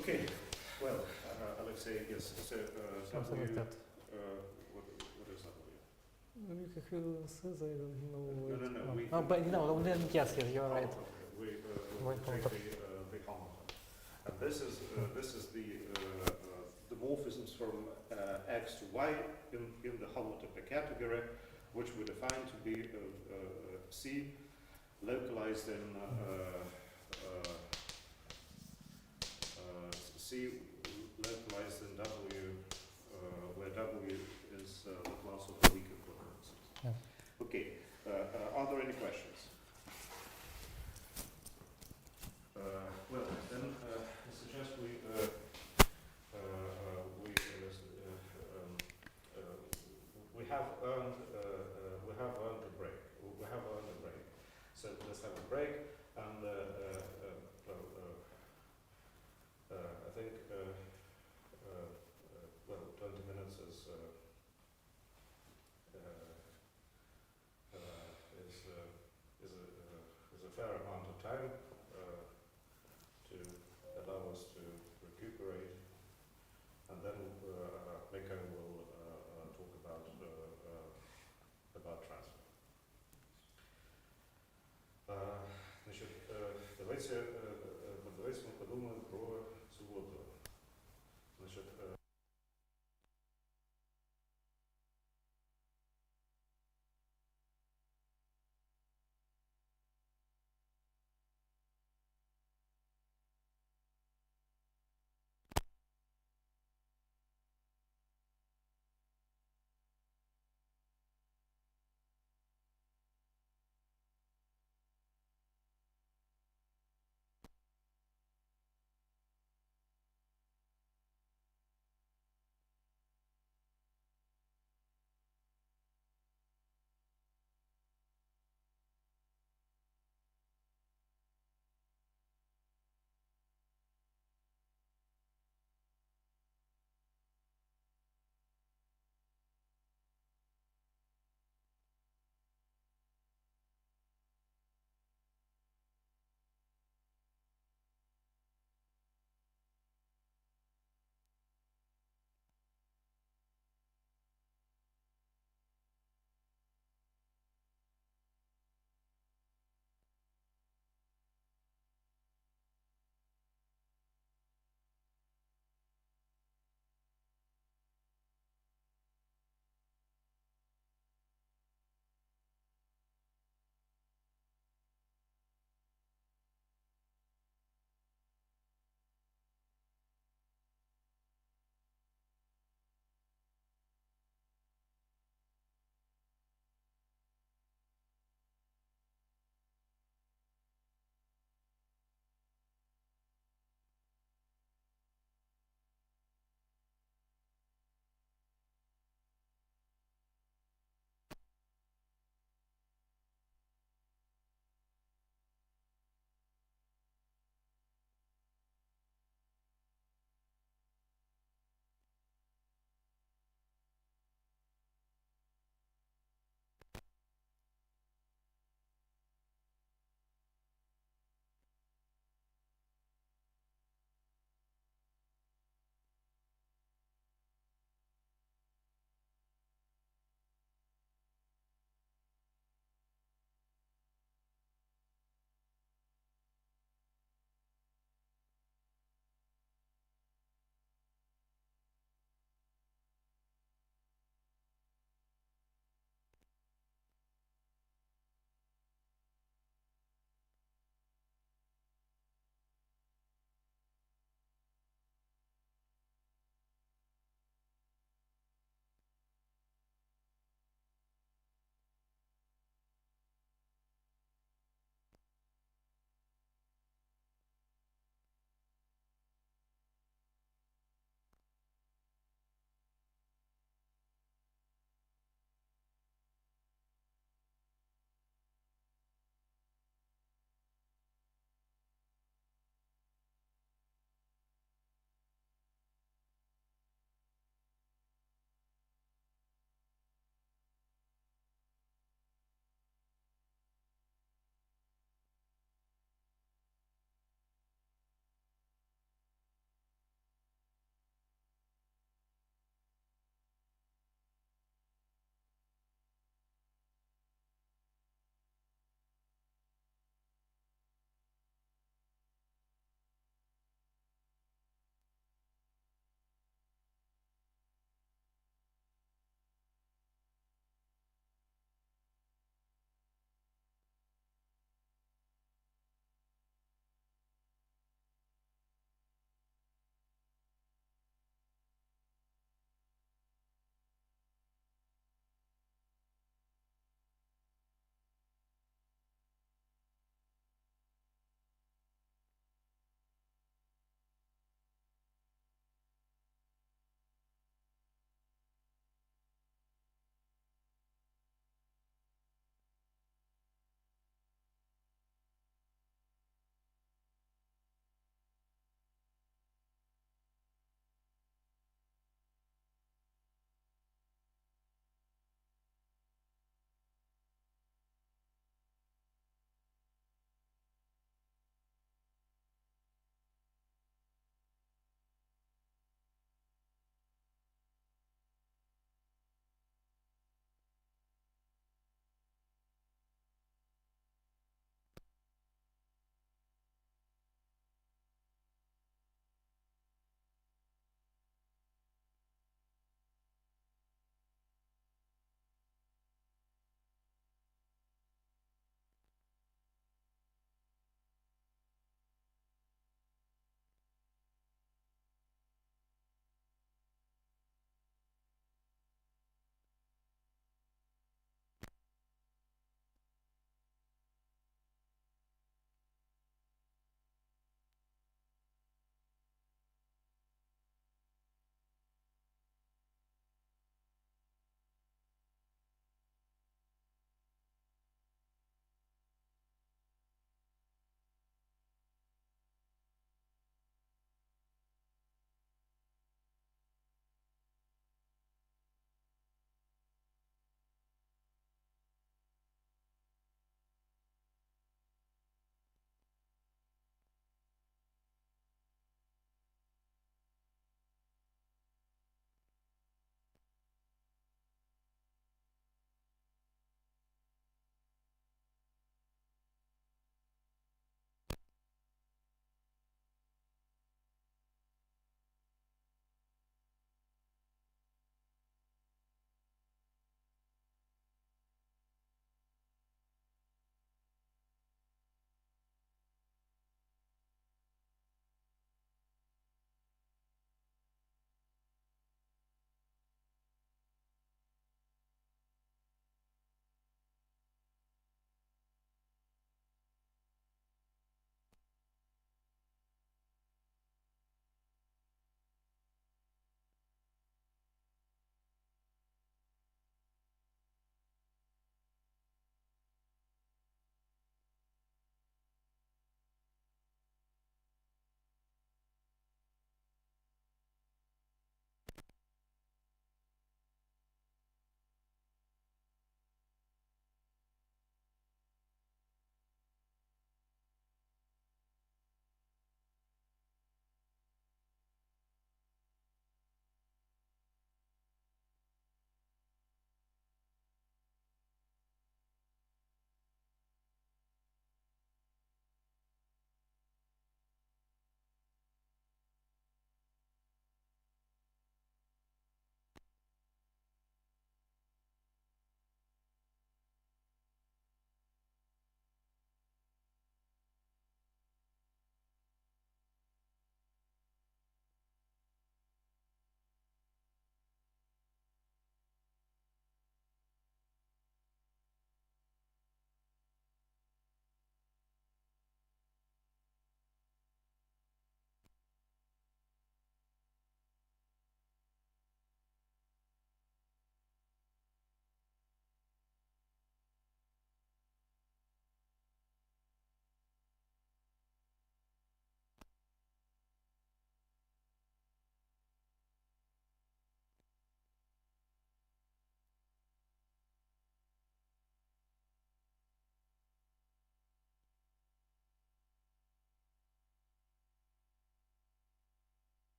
Okay, well, Alexei, yes, so Something like that. what is W? I don't know. No, we but no, then yes, you're right. We Right take homotype. the homotype. And this is the morphisms from X to Y in the homotype category, which we define to be C localized in C localized in W, where W is the class of the weak equivalences. Yeah. Okay, are there any questions? Well, then I suggest we have earned a break. We have earned a break. So let's have a break, and I think well, 20 minutes is a fair amount of time to allow us to recuperate, and then Mika will talk about transfer. Значит, давайте мы подумаем про субботу. Значит,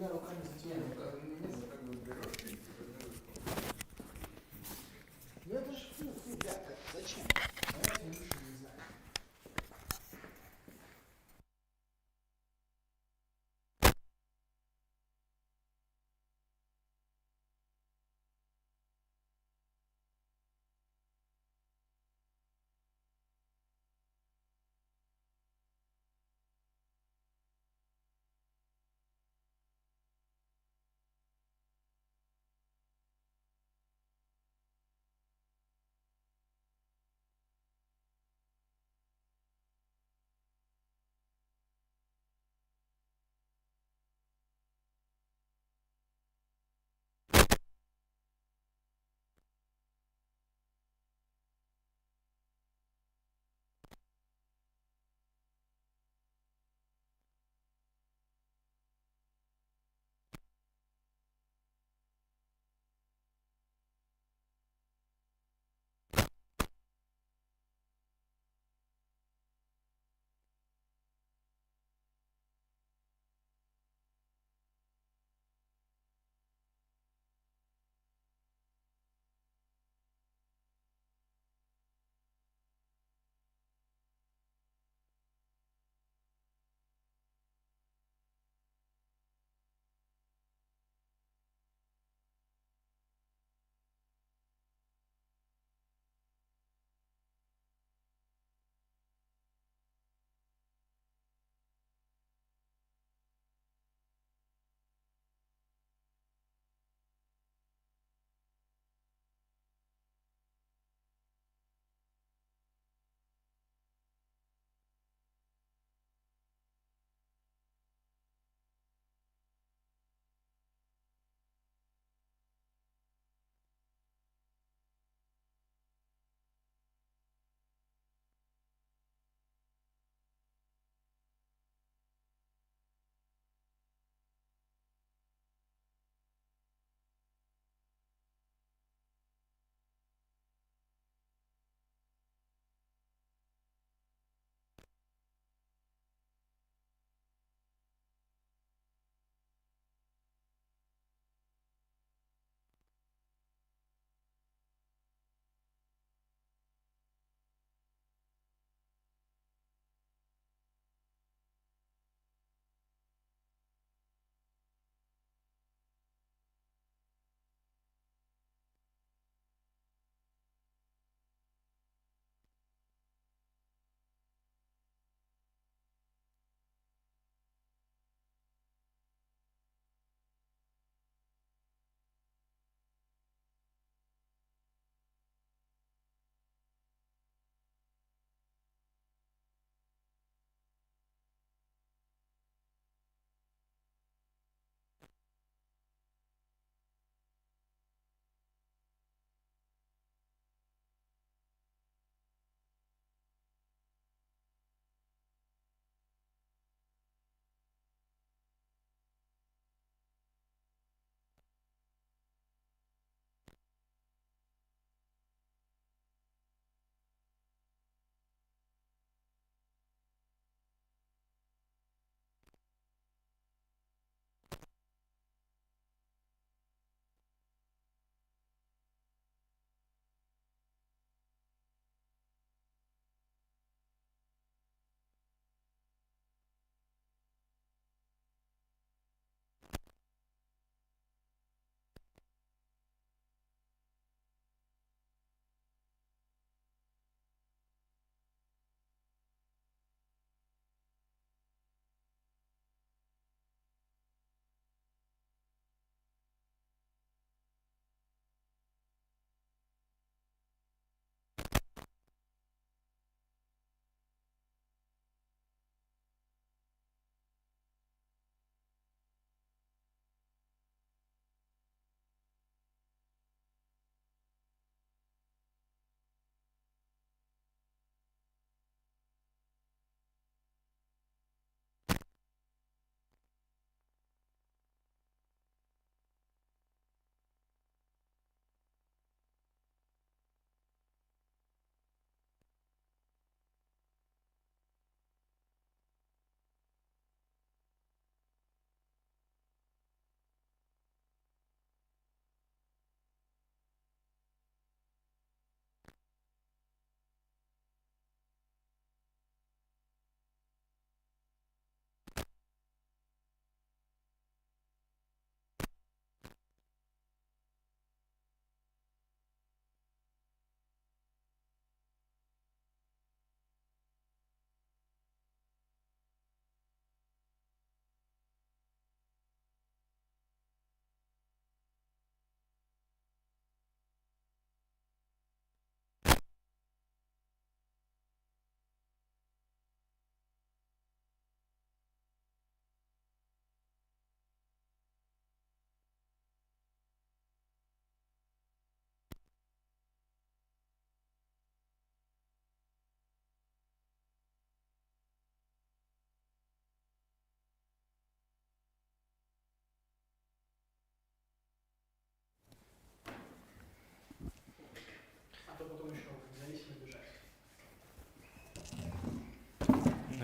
двумя руками Не, затеваем. ну как, ну как бы берешь и формируешь. Ну это ж фу, ребята, зачем? Давайте лучше не знаю.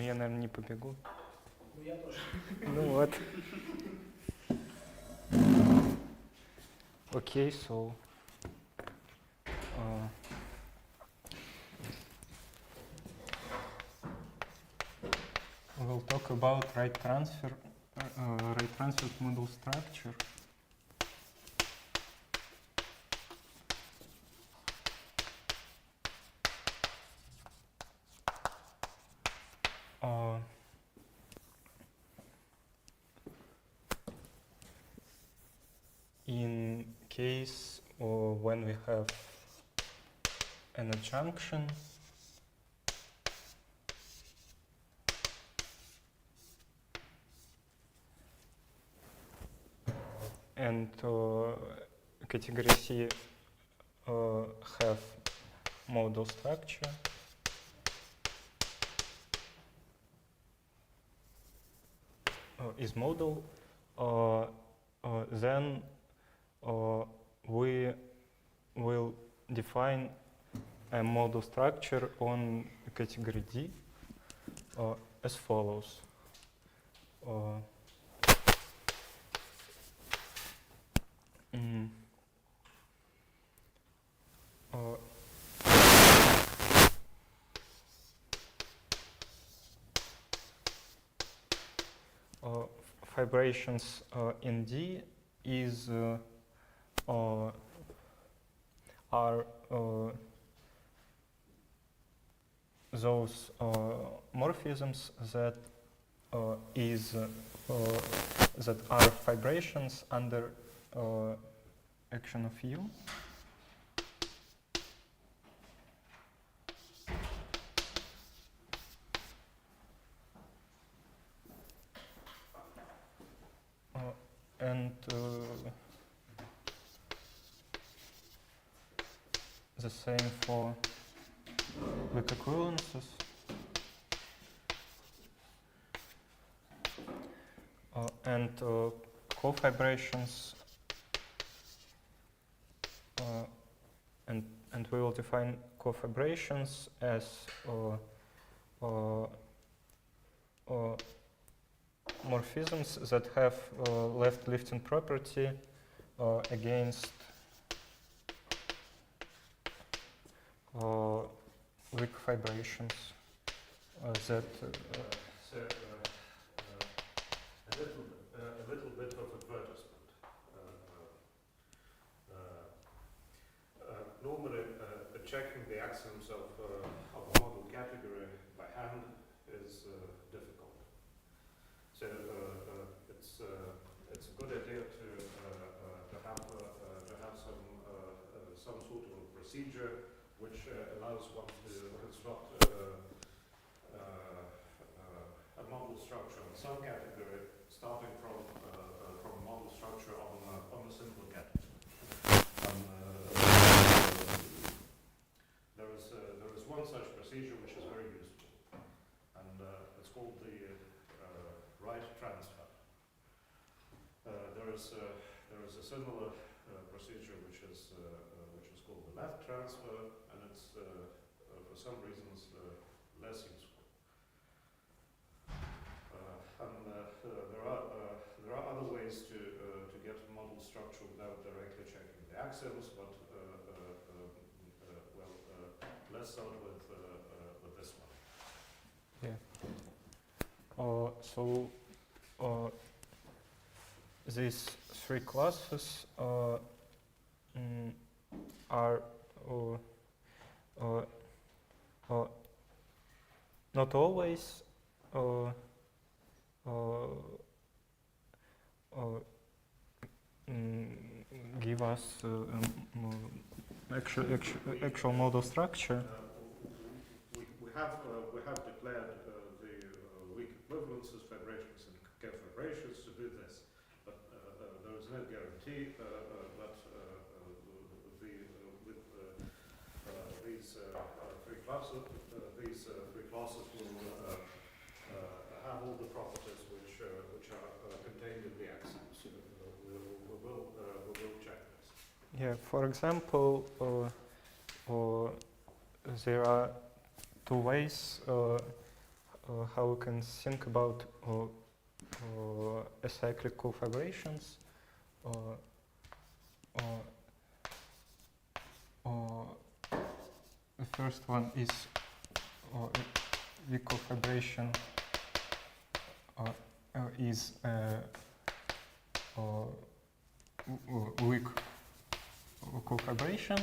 я, наверное, не побегу. Ну, я тоже. Ну вот. Okay, so we'll talk about right transfer model structure. In case when we have an adjunction and category C have model structure, is model, then we will define a model structure on category D as follows. Fibrations in D is are those morphisms that that are fibrations under action of U. And the same for weak equivalences. And cofibrations, and we will define cofibrations as morphisms that have left lifting property against weak fibrations that a little bit of advertisement. Normally, checking the axioms of a model category by hand is difficult. So it's a good idea to have some sort of a procedure which allows one to construct a model structure on some category, starting from a model structure on a simple category. There is one such procedure which is very useful, and it's called the right transfer. There is a similar procedure which is called the left transfer, and it's for some reasons less useful. There are other ways to get a model structure without directly checking the axioms, but let's start with this one. Yeah. So these three classes are not always give us actual model structure. We have declared the weak equivalences, fibrations, and cofibrations to do this, but there is no guarantee that these three classes will have all the properties which are contained in the axioms. We will check this. Yeah. For example, there are two ways how we can think about acyclic cofibrations. The first one is the cofibration is weak cofibration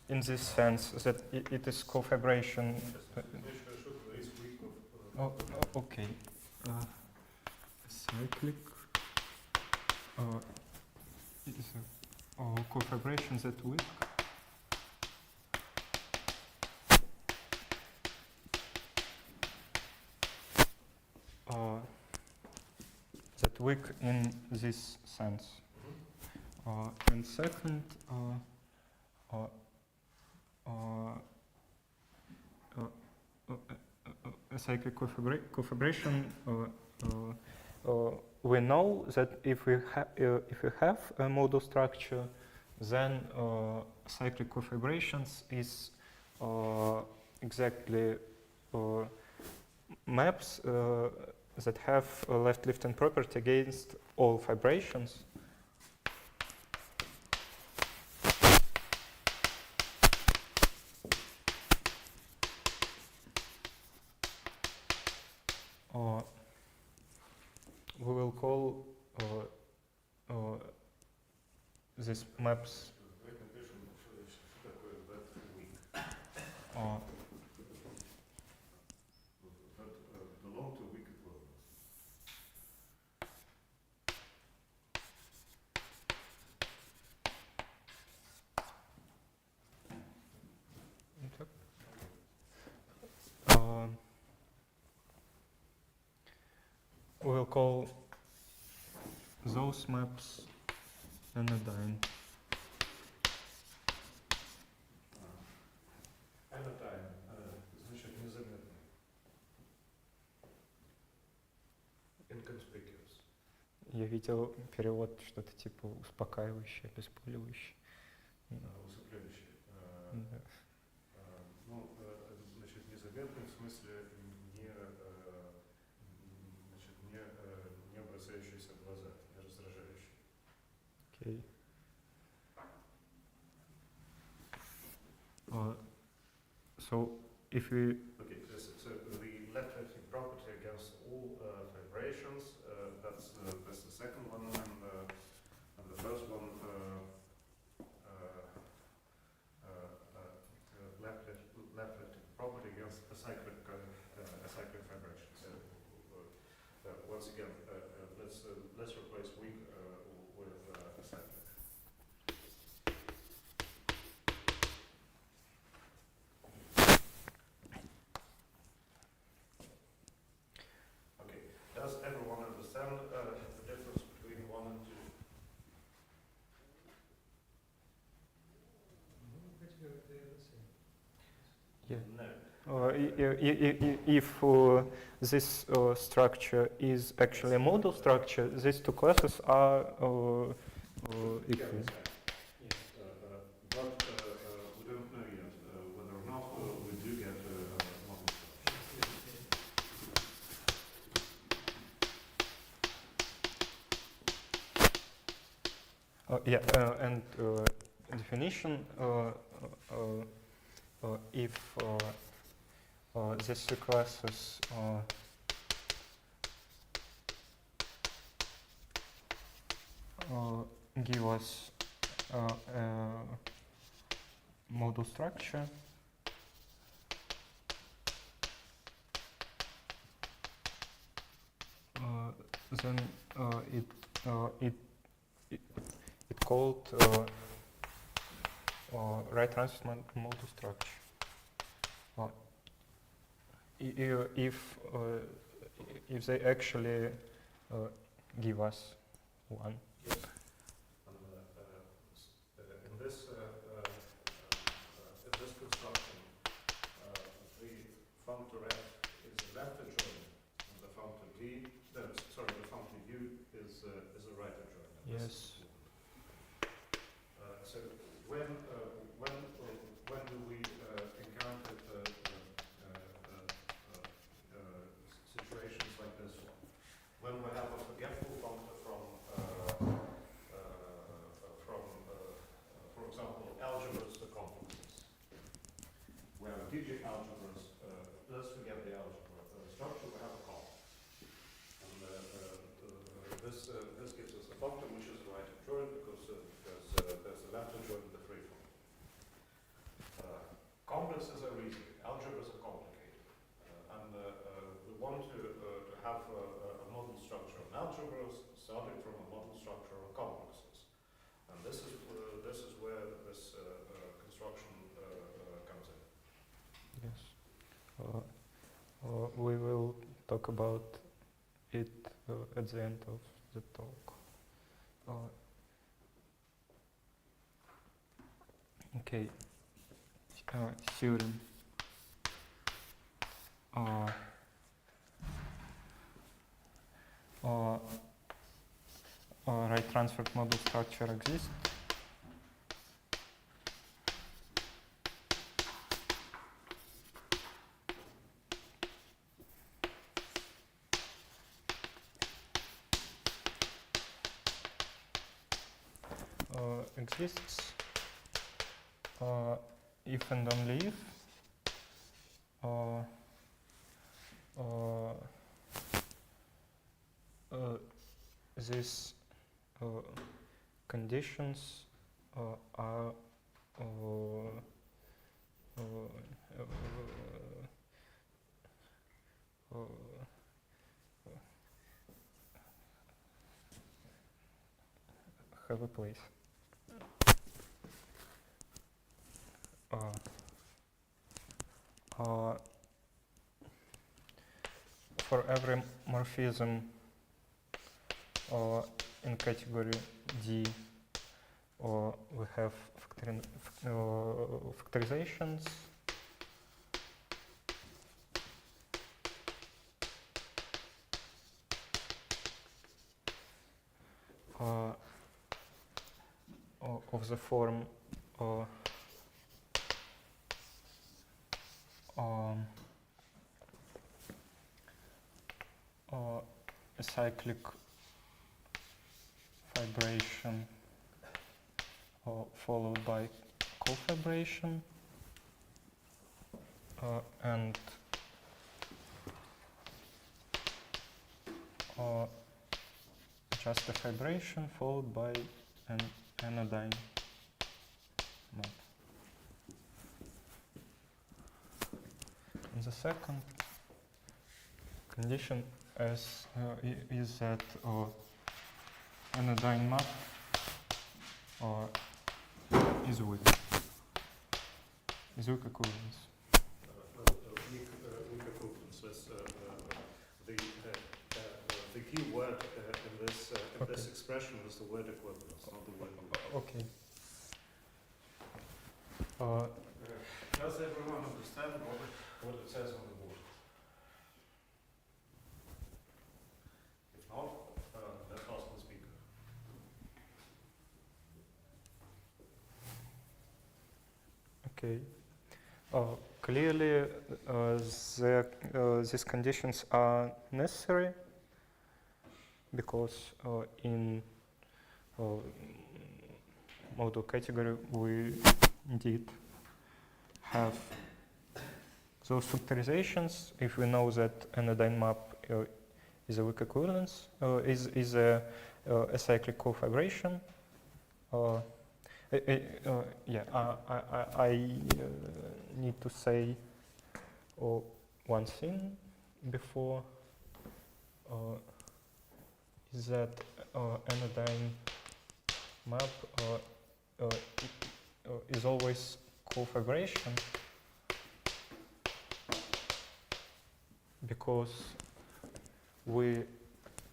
in this sense that it is cofibration. Okay. Cyclic is a cofibration that weak. That weak in this sense. And second, a cyclic cofibration. We know that if we have a model structure, then cyclic cofibrations is exactly maps that have a left lifting property against all fibrations. We will call these maps belong to weak equivalence. We will call those maps anodyne. Anodyne, значит, незаметный. Inconspicuous. Я видел перевод что-то типа успокаивающее, обезболивающее. Усыпляющий. Да. Ну, значит, незаметный в смысле не бросающийся в глаза, не раздражающий. Okay. So if we Okay, so the left lifting property against all vibrations, that's the second one, and the first one, left lifting property against acyclic vibration. So once again, let's replace weak with acyclic. Does everyone understand the difference between 1 and 2? Yeah. No. If this structure is actually a model structure, these two classes are equal. But we don't know yet whether or not we do get a model structure. Yeah, and definition, if these two classes give us a model structure, then it called right transit model structure. If they actually give us one. Yes. In this construction, the functor F is a left adjoint, and the functor D, the functor U is a right adjoint. Yes. So when do we when we have a forgetful functor from, for example, algebras to complexes. We have digit algebras. Let's forget the algebra structure. We have a column, and this gives us a functor which is right adjoint because there's a left adjoint with the free form. Complexes are easy. Algebras are complicated, and we want to have a model structure of algebras starting from a model structure of complexes, and this is where this construction comes in. Yes. We will talk about it at the end of the talk. Okay. Theorem. Right transferred model structure exists. Exists if and only if these conditions are have a place. For every morphism in category D, we have factorizations. Of the form a cyclic fibration followed by cofibration and just a fibration followed by an anodyne map. And the second condition is that anodyne map is weak equivalence. Weak equivalence is the key word in this expression is the word equivalence, not the word weak. Okay. Does everyone understand what it says on the board? If not, let's ask the speaker. Okay. Clearly, these conditions are necessary because in model category we indeed have those factorizations. If we know that anodyne map is a weak equivalence, is a cyclic cofibration. Yeah, I need to say one thing before is that anodyne map is always cofibration because we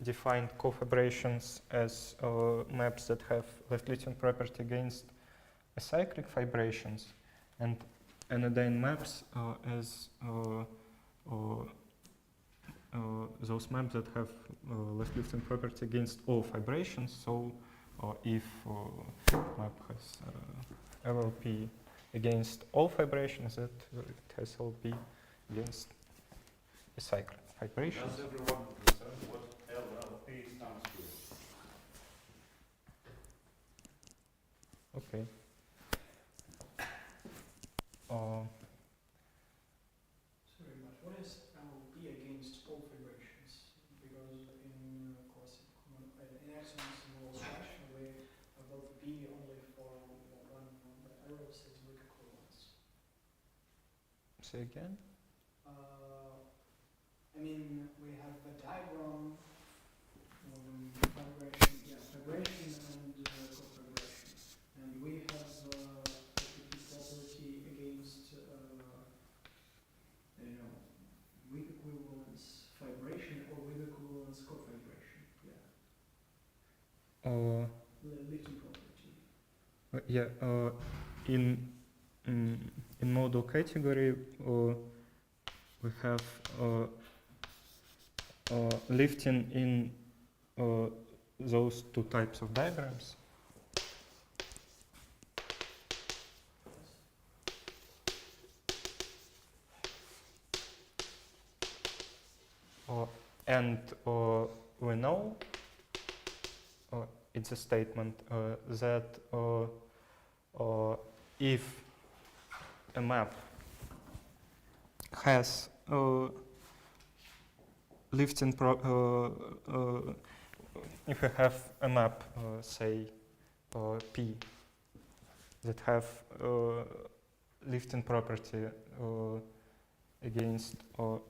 defined cofibrations as maps that have left-Luthian property against acyclic fibrations, and anodyne maps as those maps that have left-Luthian property against all fibrations. So if map has LLP against all fibrations, that it has LP against acyclic fibrations. Does everyone understand what LLP Okay. Sorry, but what is LP against all vibrations? Because in classic, in axioms in all structure, we about B only for one the arrows is weak equivalence. Say again. I mean, we have a diagram, vibration, yeah, vibration and co-vibration. And we have FTP property against, weak equivalence vibration or weak equivalence co-vibration. Yeah. Lifting property. Yeah. In modal category, we have lifting in those two types of diagrams. And we know, it's a statement that if a map has lifting if we have a map, say P, that have lifting property against for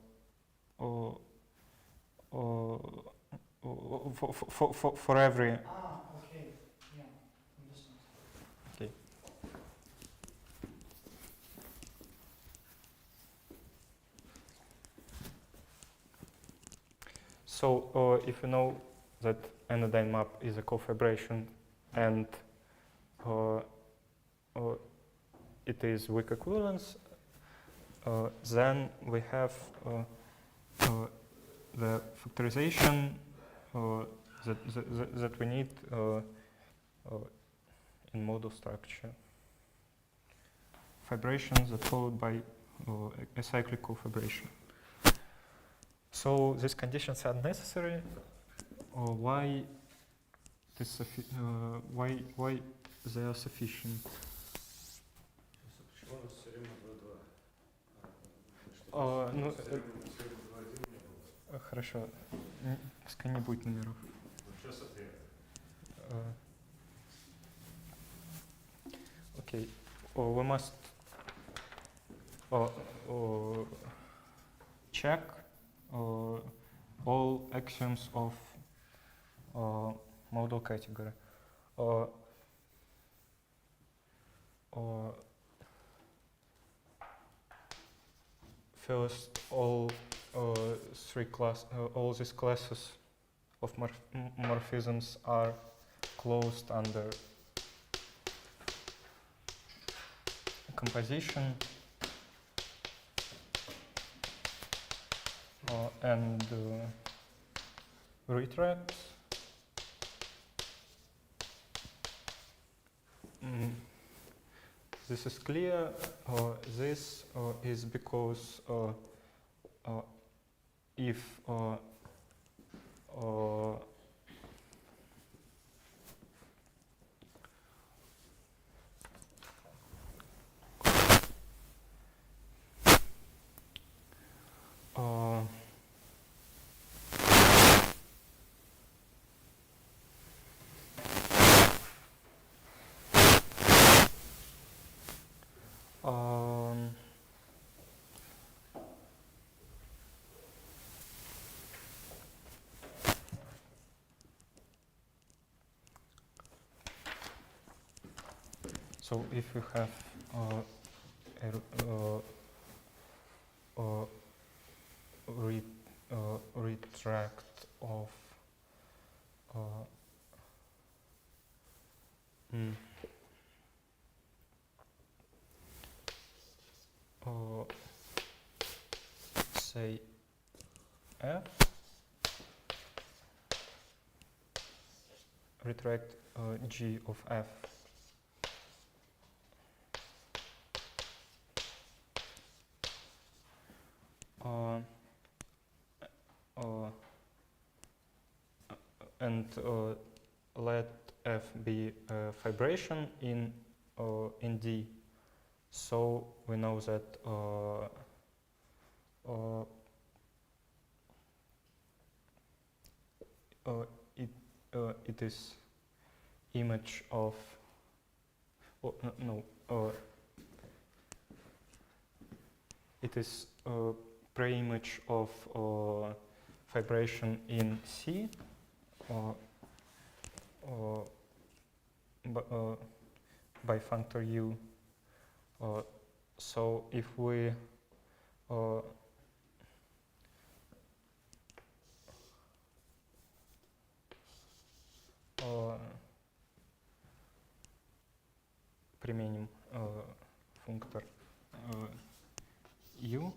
every. Okay. Yeah. Understand. Okay. So if you know that anodyne map is a cofibration and it is weak equivalence, then we have the factorization that we need in model structure. Fibrations that followed by a cyclic cofibration. So these conditions are necessary. Why they are sufficient? Почему у нас все время 2-2? Ну, Все время 2-1 не было. Хорошо. Пускай не будет номеров. Сейчас ответ. Okay. We must check all axioms of modal category. First, all these classes of morphisms are closed under composition and retracts. This is clear. This is because if so if you have a retract of say F, retract G of F. And let F be a fibration in in D. So we know that it is image of it is pre-image of vibration in C by functor U. So if we применим функтор U,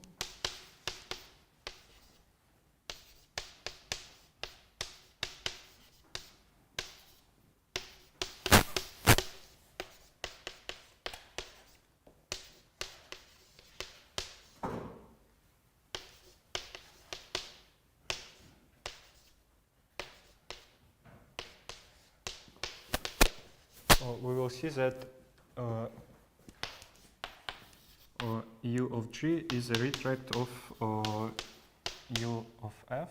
we will see that U of G is a retract of U of F.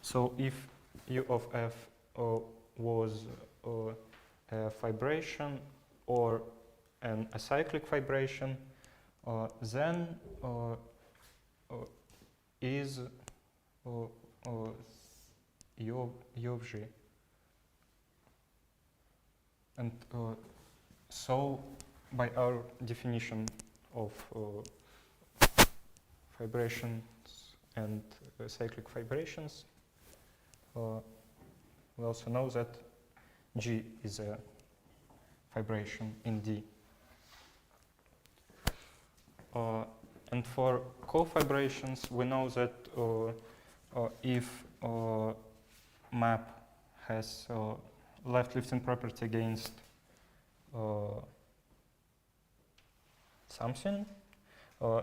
So if U of F was a vibration or an acyclic vibration, then is U of G. And so by our definition of vibrations and cyclic vibrations, we also know that G is a vibration in D. And for co-vibrations, we know that if map has left lifting property against something,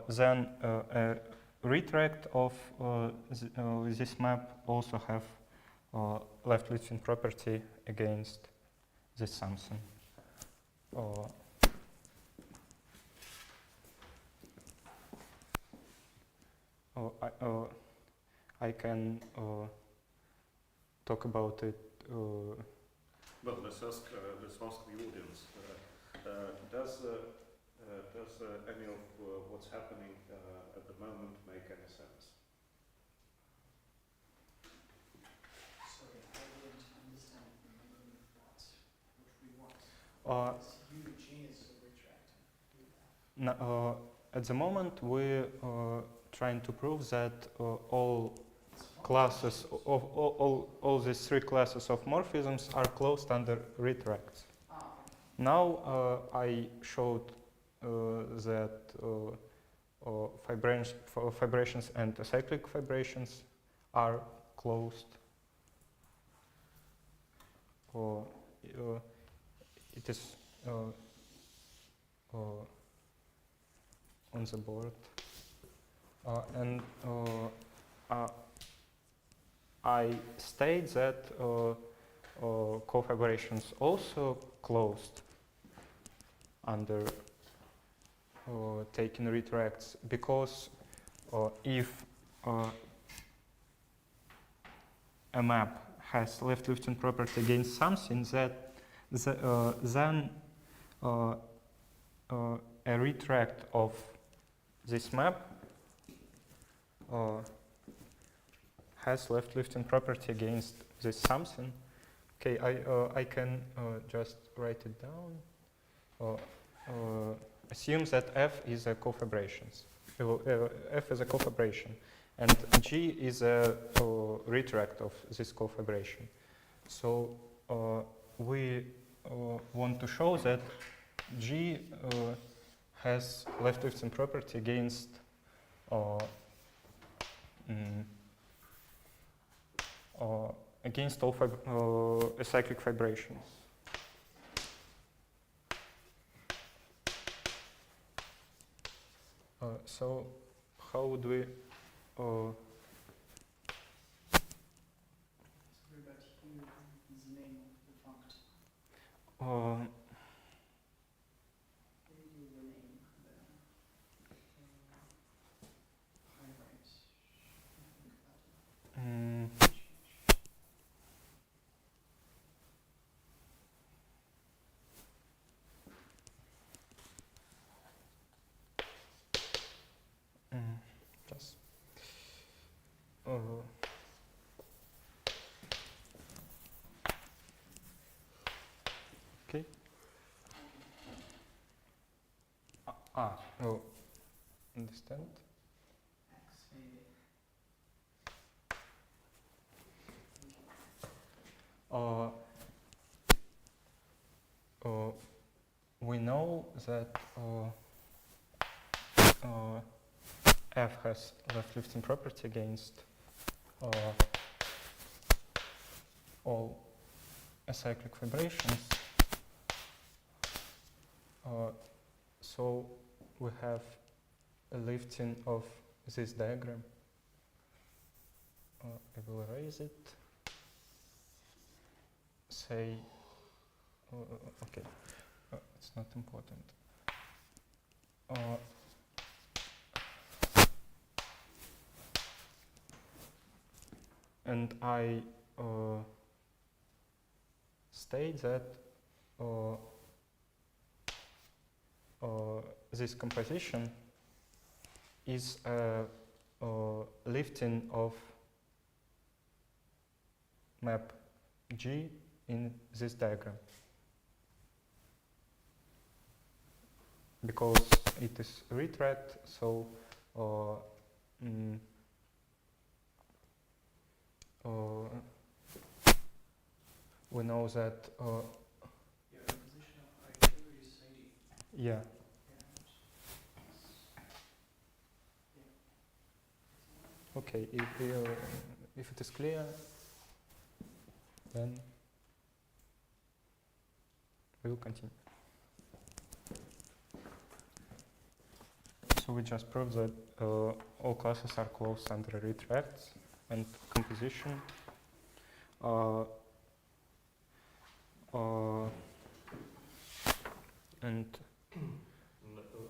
then a retract of this map also have left lifting property against this something. I can talk about it. Well, let's ask the audience. Does any of what's happening at the moment make any sense? Sorry, I didn't understand what we want. G is retracting. At the moment, we're trying to prove that all classes of all these three classes of morphisms are closed under retracts. Now I showed that vibrations and acyclic vibrations are closed. It is on the board, and I state that co-vibrations also closed under taking retracts, because if a map has left lifting property against something, then a retract of this map has left lifting property against this something. Okay, I can just write it down. Assume that F is a co-vibrations. F is a co-vibration, and G is a retract of this co-vibration. So we want to show that G has left lifting property against against all acyclic vibrations. So how would we you rename the highlights? Yes. Okay. Oh, understand. X maybe. We know that F has left lifting property against all acyclic vibrations. So we have a lifting of this diagram. I will erase it. Say, okay, it's not important. And I state that this composition is a lifting of map G in this diagram, because it is retread, so we know that Yeah, the position of I2 is ID. yeah. Yeah. Okay, if it is clear, then we will continue. So we just proved that all classes are closed under retracts and composition. And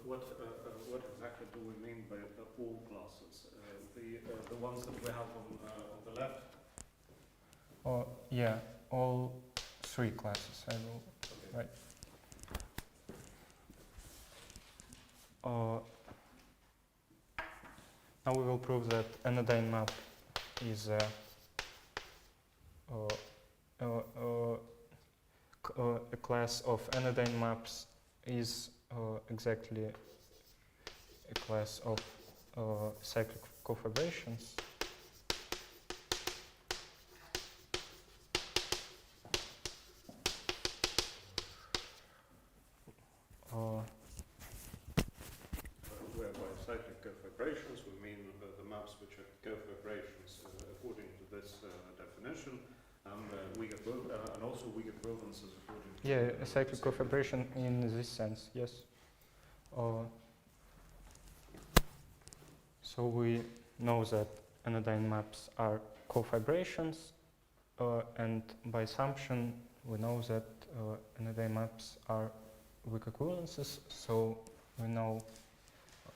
What exactly do we mean by all classes? The ones that we have on the left? yeah, all three classes I will write. Now we will prove that anodyne map is a class of anodyne maps is exactly a class of cyclic cofibrations. Whereby cyclic cofibrations, we mean the maps which are cofibrations according to this definition, and and also weak equivalences according to Yeah, a cyclic cofibration in this sense, yes. So we know that anodyne maps are cofibrations, and by assumption we know that anodyne maps are weak equivalences, so we know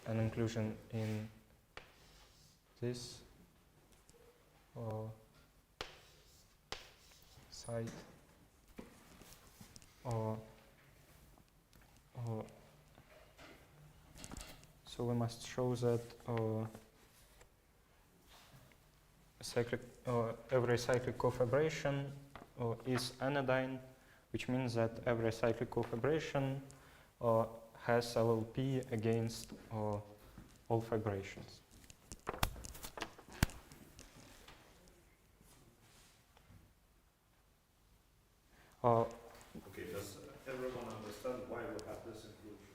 an inclusion in this side. So we must show that every cyclic cofibration is anodyne, which means that every cyclic cofibration has LLP against all fibrations. Okay, does everyone understand why we have this inclusion?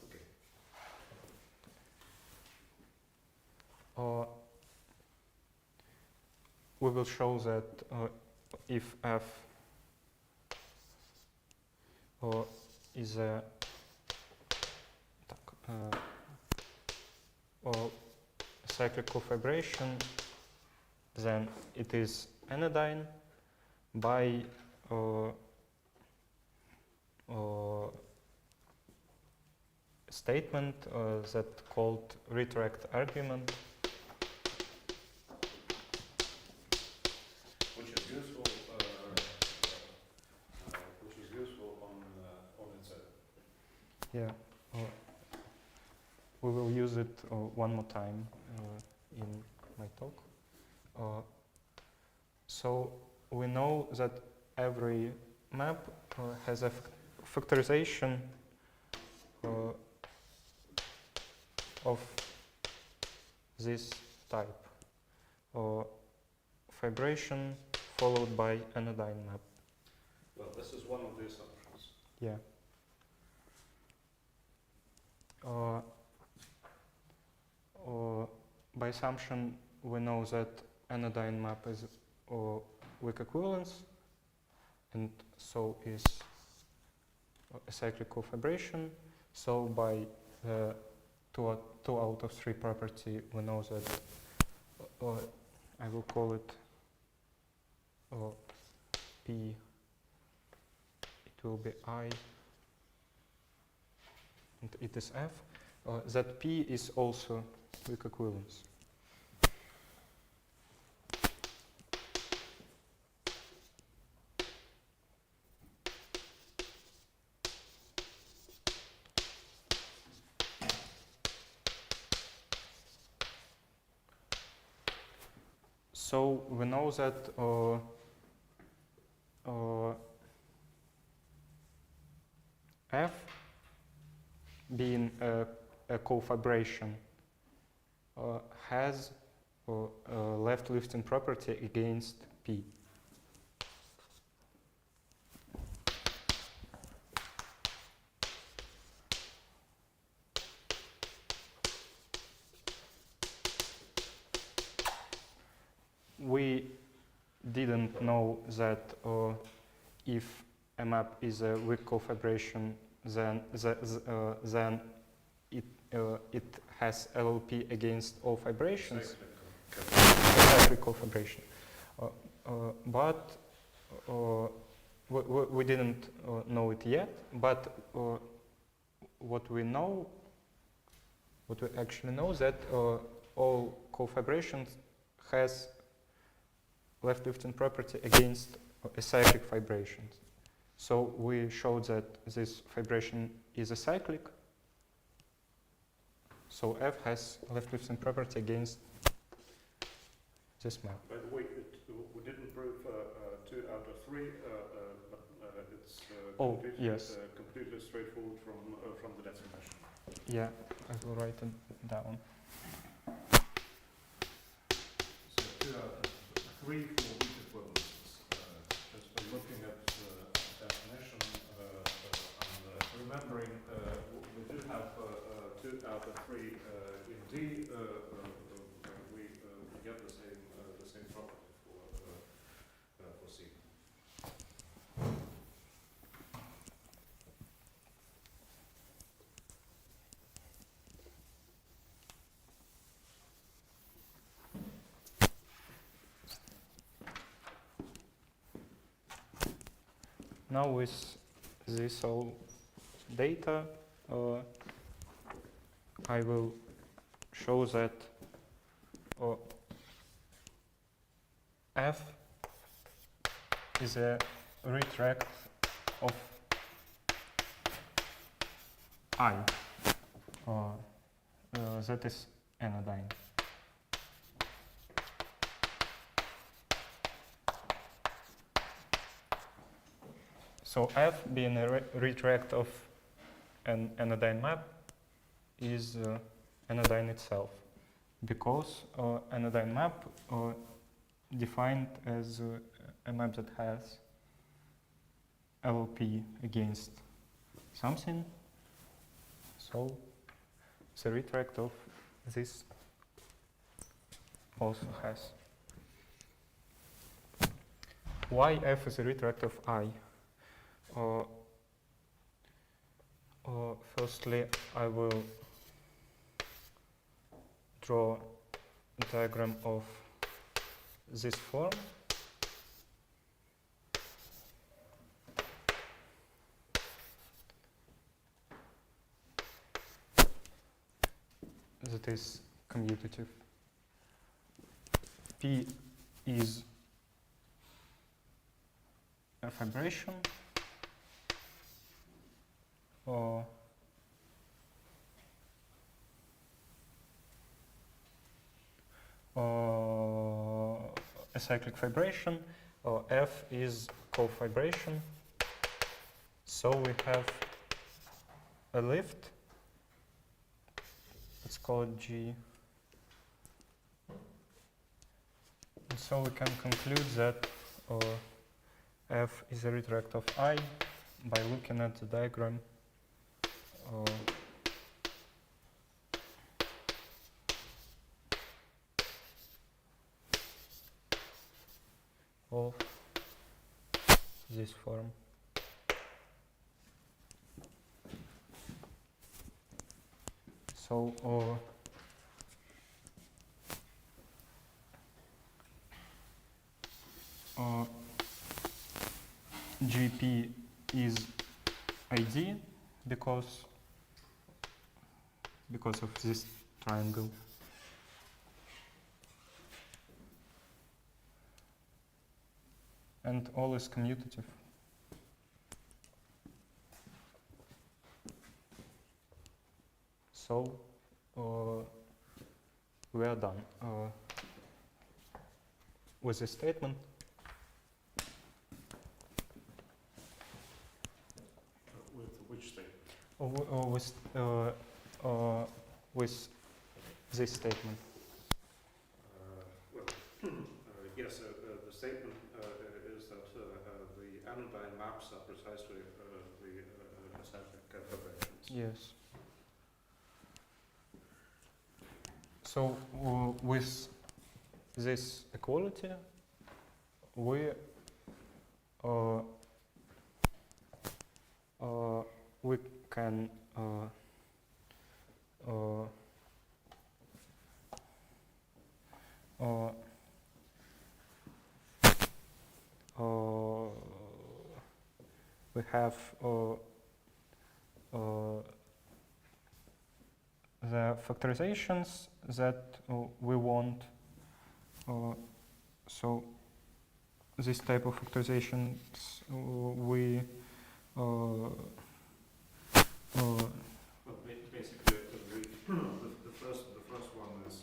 Okay. We will show that if F is a cyclic cofibration, then it is anodyne by statement that called retract argument, which is useful on its own. yeah. We will use it one more time in my talk. So we know that every map has a factorization of this type. Fibration followed by anodyne map. Well, this is one of the assumptions. Yeah. By assumption, we know that anodyne map is weak equivalence, and so is a cyclic cofibration. So by two out of 3 property, we know that I will call it P. It will be I, and it is F. That P is also weak equivalence. So we know that F being a cofibration has a left lifting property against P. We didn't know that if a map is a weak cofibration, then it has LLP against all fibrations. Cyclic cofibration. But we didn't know it yet. But what we actually know that all cofibrations has left lifting property against acyclic fibrations. So we showed that this fibration is acyclic. So F has left lifting property against this map. By the way, we didn't prove 2 out of 3, but it's completely straightforward from the definition. Yeah, I will write it down. So 2 out of 3 for weak equivalences. Just by looking at the definition and remembering we did have 2 out of 3 in D, we get the same property for C. Now with this all data, I will show that F is a retract of I. That is anodyne. So F being a retract of an anodyne map is anodyne itself, because anodyne map defined as a map that has LLP against something. So the retract of this also has. Why F is a retract of I? Firstly, I will draw a diagram of this form. that is commutative. P is a vibration or a cyclic vibration, or F is co-vibration. So we have a lift. Let's call it G. And so we can conclude that F is a retroact of I by looking at the diagram. Of this form. So GP is ID because of this triangle. And all is commutative. So we are done with this statement. With which statement? With this statement. Yes, the statement is that the anodyne maps are precisely the acyclic vibrations. Yes. So with this equality, we can we have the factorizations that we want. So this type of factorizations we basically the first one is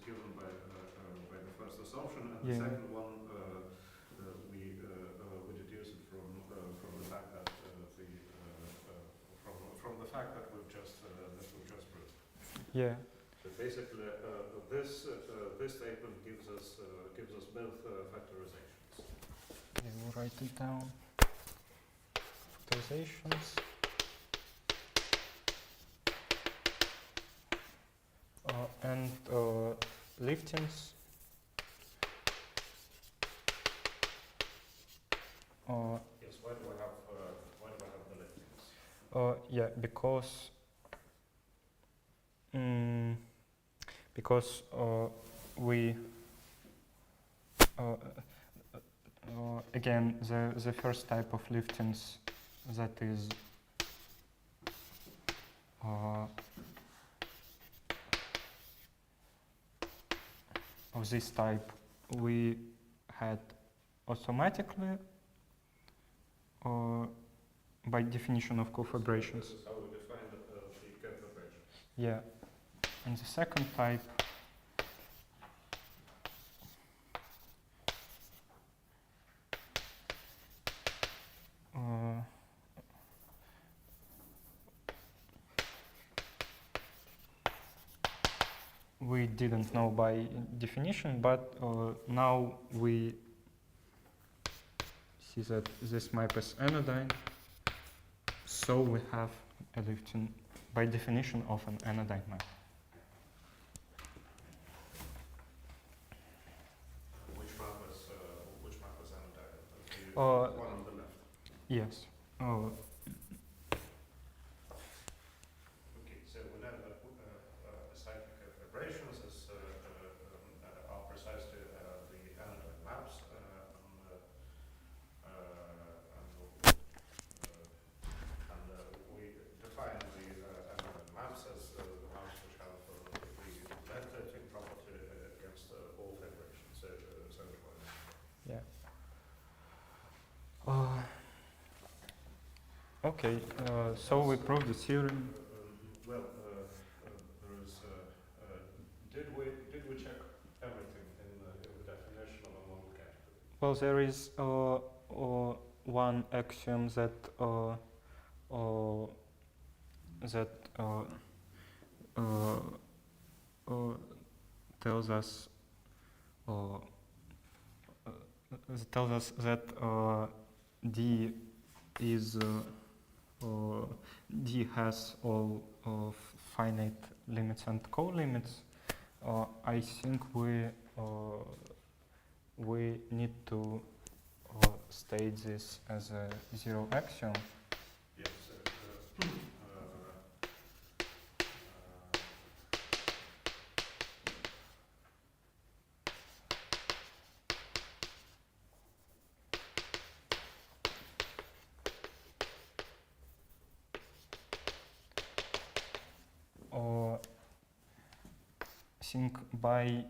given by the first assumption, and the second one we deduce it from the fact that from the fact that we've just proved. Yeah. So basically, this statement gives us both factorizations. Yeah, we'll write it down. Factorizations. And liftings. Yes. Why do I have the liftings? Yeah, because we again the first type of liftings, that is of this type, we had automatically by definition of cofibrations. This is how we define the cofibration. Yeah. And the second type we didn't know by definition, but now we see that this map is anodyne, so we have a lifting by definition of an anodyne map. Which map is anodyne? The Uh, one on the left. Yes. Okay, so we know that cyclic vibrations are precisely the anodyne maps, and we define the anodyne Okay, so we prove the theorem. Well, there is. Did we check everything in the definition of a model category? Well, there is one axiom that that tells us that D is D has all finite limits and co-limits. I think we need to state this as a zero axiom. Yes. I think by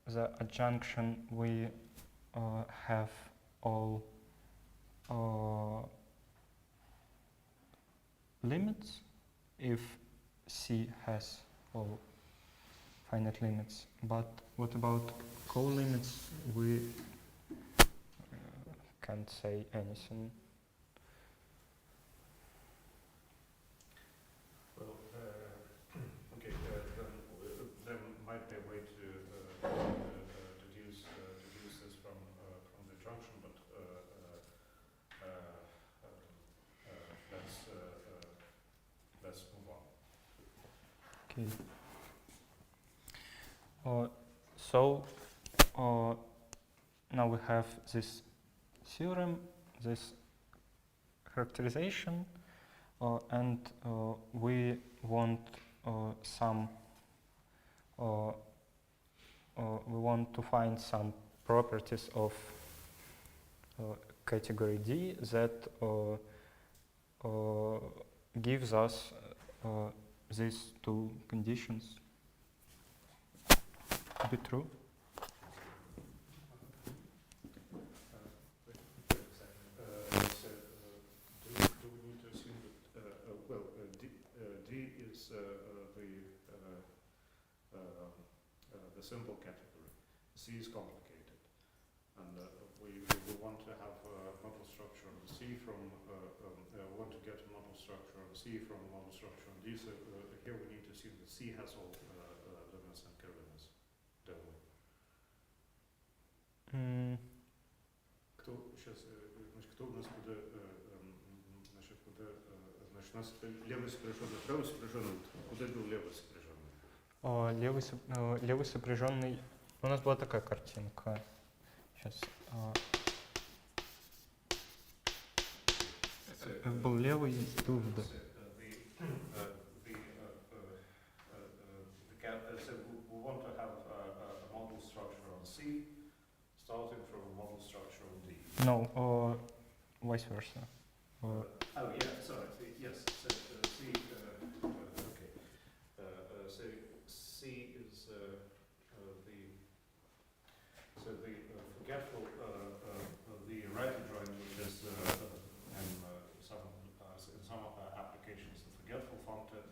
the adjunction we have all limits if C has all finite limits. But what about co-limits? We can't say anything. Well, okay. There might be a way to deduce this from the junction, but let's move on. Okay. So now we have this theorem, this characterization, and we want some. We want to find some properties of category D that gives us these two conditions. Be true? Do we need to assume that D is the simple category. C is complicated, and we want to have a model structure of the C from want to get a model structure of C from a model structure of D. So here we need to assume that C has all limits and co-limits, don't we? Кто сейчас, значит, кто у нас куда, значит, куда, значит, у нас левый сопряженный, правый сопряженный, куда был левый сопряженный? Левый сопряженный. У нас была такая картинка. Сейчас. Был левый, был в. So we want to have a model structure on C, starting from a model structure on D. No, vice versa. Oh yeah, sorry. Yes. So C. Okay. So C is the forgetful the right adjoint, which is in some applications the forgetful functor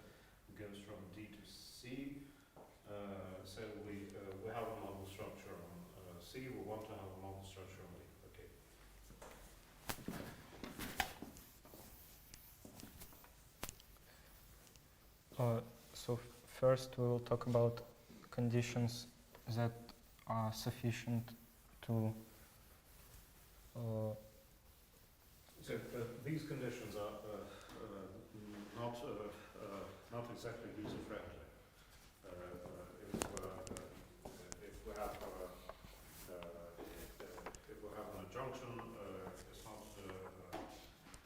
goes from D to C. So we have a model structure on C. We want to have a model structure on D. Okay. So first we will talk about conditions that are sufficient to. So these conditions are not exactly user friendly. If we have an adjunction,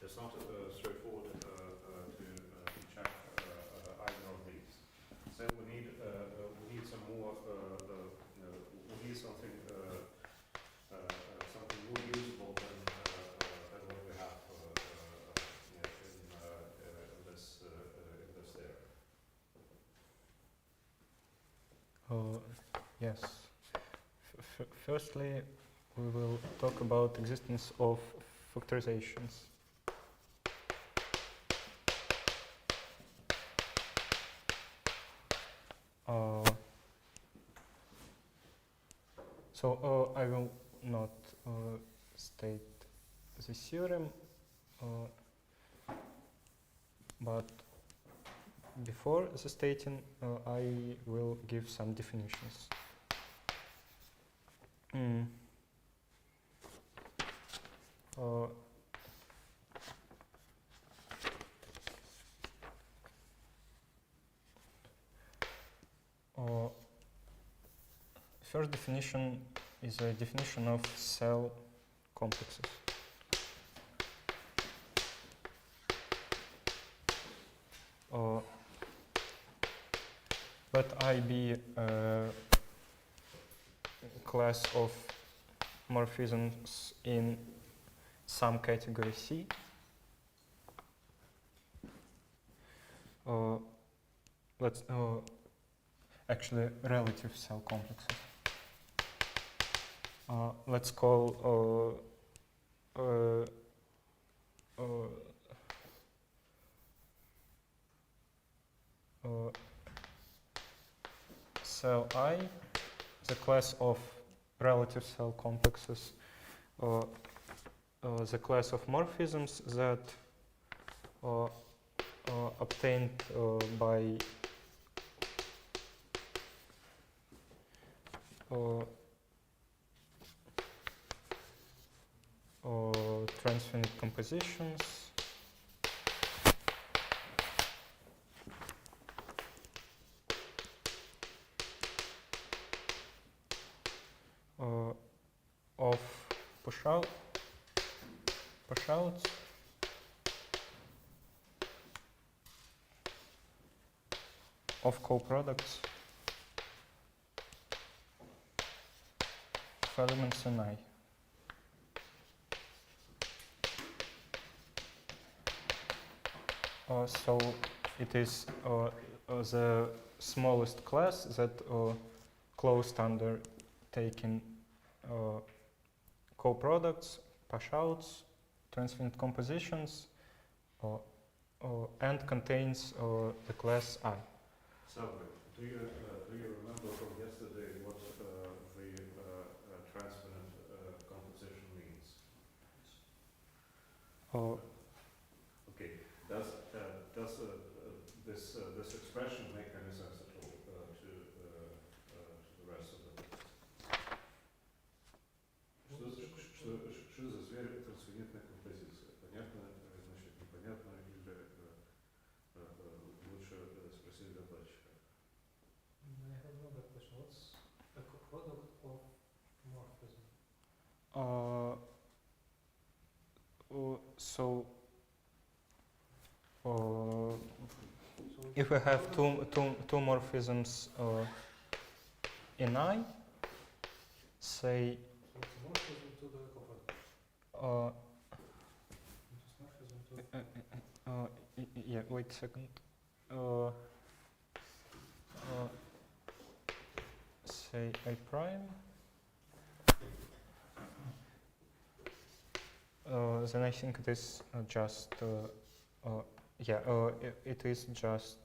it's not straightforward to check either of these. So we need some more. We need something something more usable than what we have in this area. Yes. Firstly, we will talk about existence of factorizations. So I will not state the theorem, but before the stating, I will give some definitions. First definition is a definition of cell complexes. Let I be a class of morphisms in some category C. Let's actually relative cell complexes. Let's call cell I the class of relative cell complexes, the class of morphisms that obtained by transfinite compositions of push-outs of coproducts of elements in I. So it is the smallest class that closed under taking coproducts, push-outs, transfinite compositions, and contains the class I. Salve, do you remember from yesterday what the transfinite composition means? Okay. Does this expression make any sense at all to the rest of the text? Что за зверь трансфинитная композиция? Понятно, значит непонятно, или лучше спросить докладчика? I have another question. What's a coproduct of morphism? So if we have two morphisms in I, say So it's a morphism to the coproduct. It's morphism to yeah, wait a second. Say I prime. Then I think it is just it is just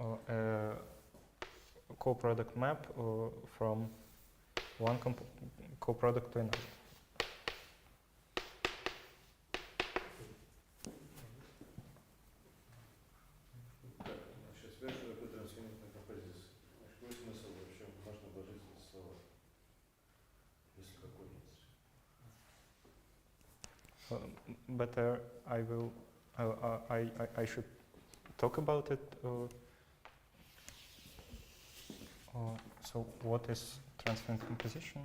a coproduct map from one coproduct to another. Значит, зверь такой трансфинитной композиции. Какой смысл вообще можно вложить в эти слова? Если какой есть? Better I will I should talk about it. So what is transfinite composition?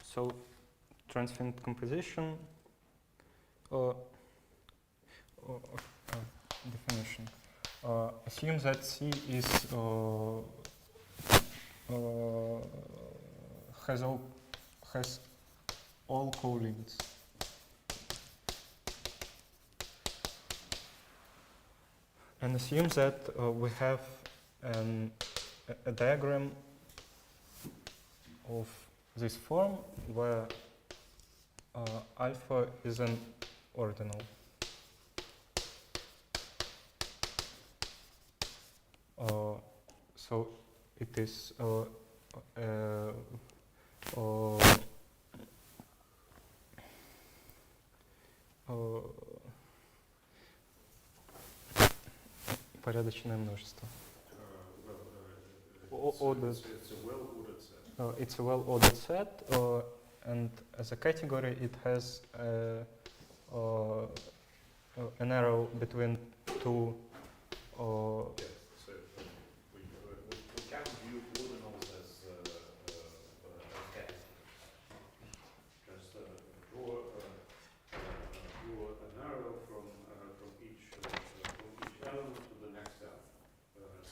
So transfinite composition definition. A assume that C is has all co-limits. And assume that we have a diagram of this form where alpha is an ordinal. So it is порядочное множество. It's a well-ordered set. It's a well-ordered set, and as a category, it has an arrow between two. Yes, so we can view ordinals as categories. Just draw an arrow from each element to the next element.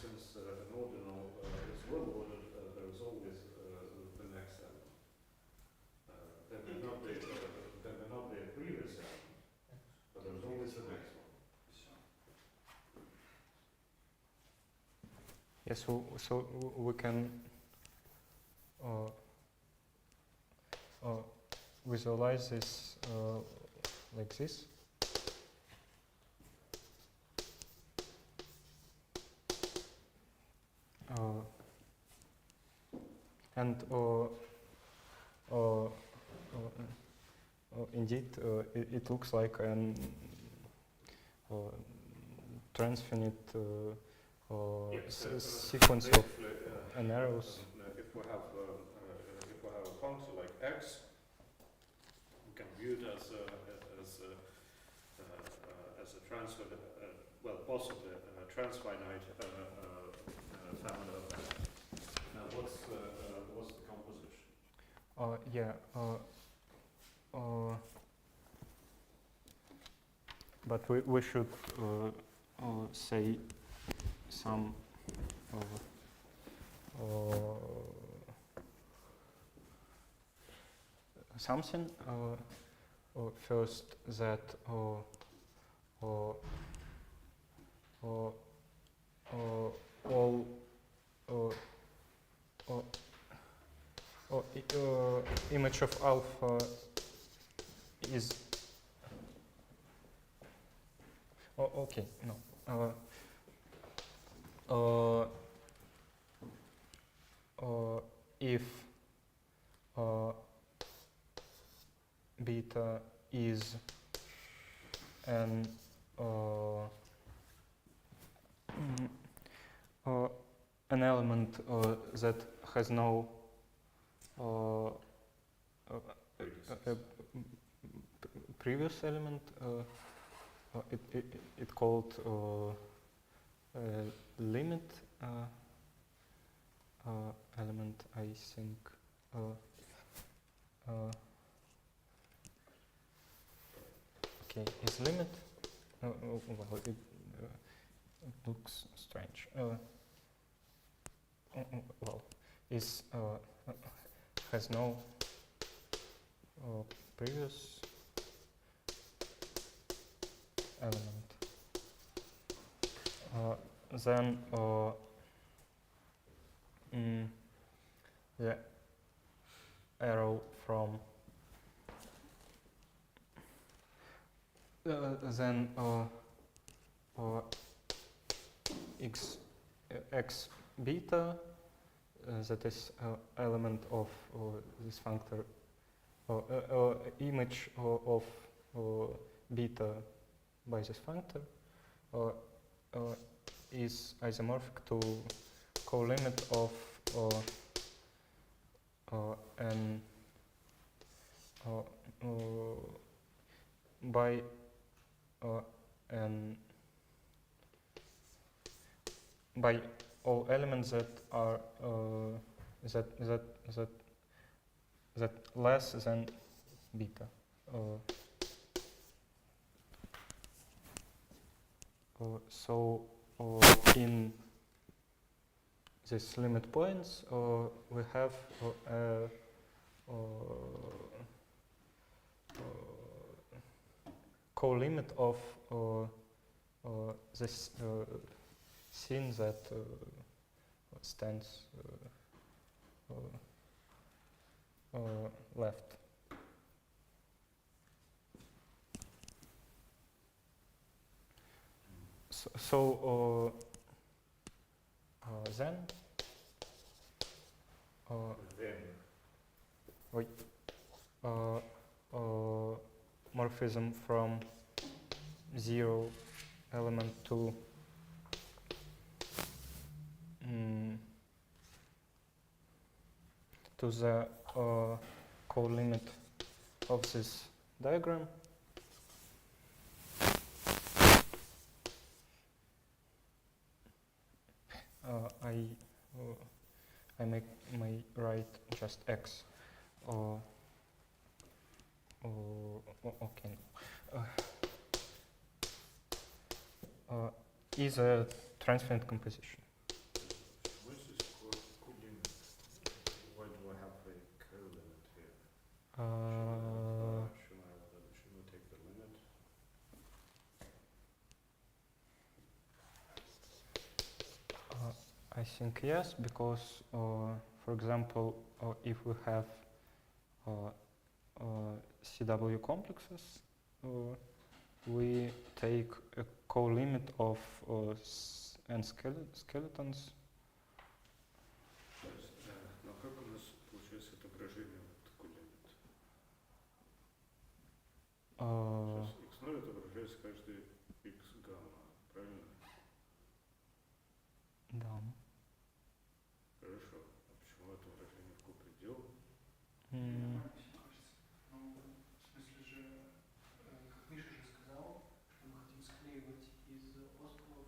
Since an ordinal is well ordered, there is always the next element. There may not be a previous element, but there is always the next one. Yes, so we can visualize this like this. And indeed, it looks like an transfinite sequence of an arrows. If we have a function like x, we can view it as a possibly a transfinite family of x. Now, what's the composition? Yeah. But we should say some something first that all image of alpha is okay, no. If beta is an element that has no previous element, it called limit element, I think. Okay, is limit? Well, it looks strange. Well, is has no previous element. Then the arrow from then x beta, that is element of this functor, image of beta by this functor is isomorphic to co-limit of n by n by all elements that are that less than beta. So in these limit points we have co-limit of this thing that stands left. So then morphism from 0 element to the co-limit of this diagram. I may write just x. Okay. Is a transient composition. What's this co-limit? Why do I have a co-limit here? Should I take the limit? I think yes, because, for example, if we have CW complexes, we take a co-limit of n skeletons. Но как у нас получается отображение co-limit? Сейчас x0 отображается каждый x гамма, правильно? Да. Хорошо. А почему отображение в копредел? Нормально все кажется. Ну, в смысле же, как Миша же сказал, что мы хотим склеивать из островов.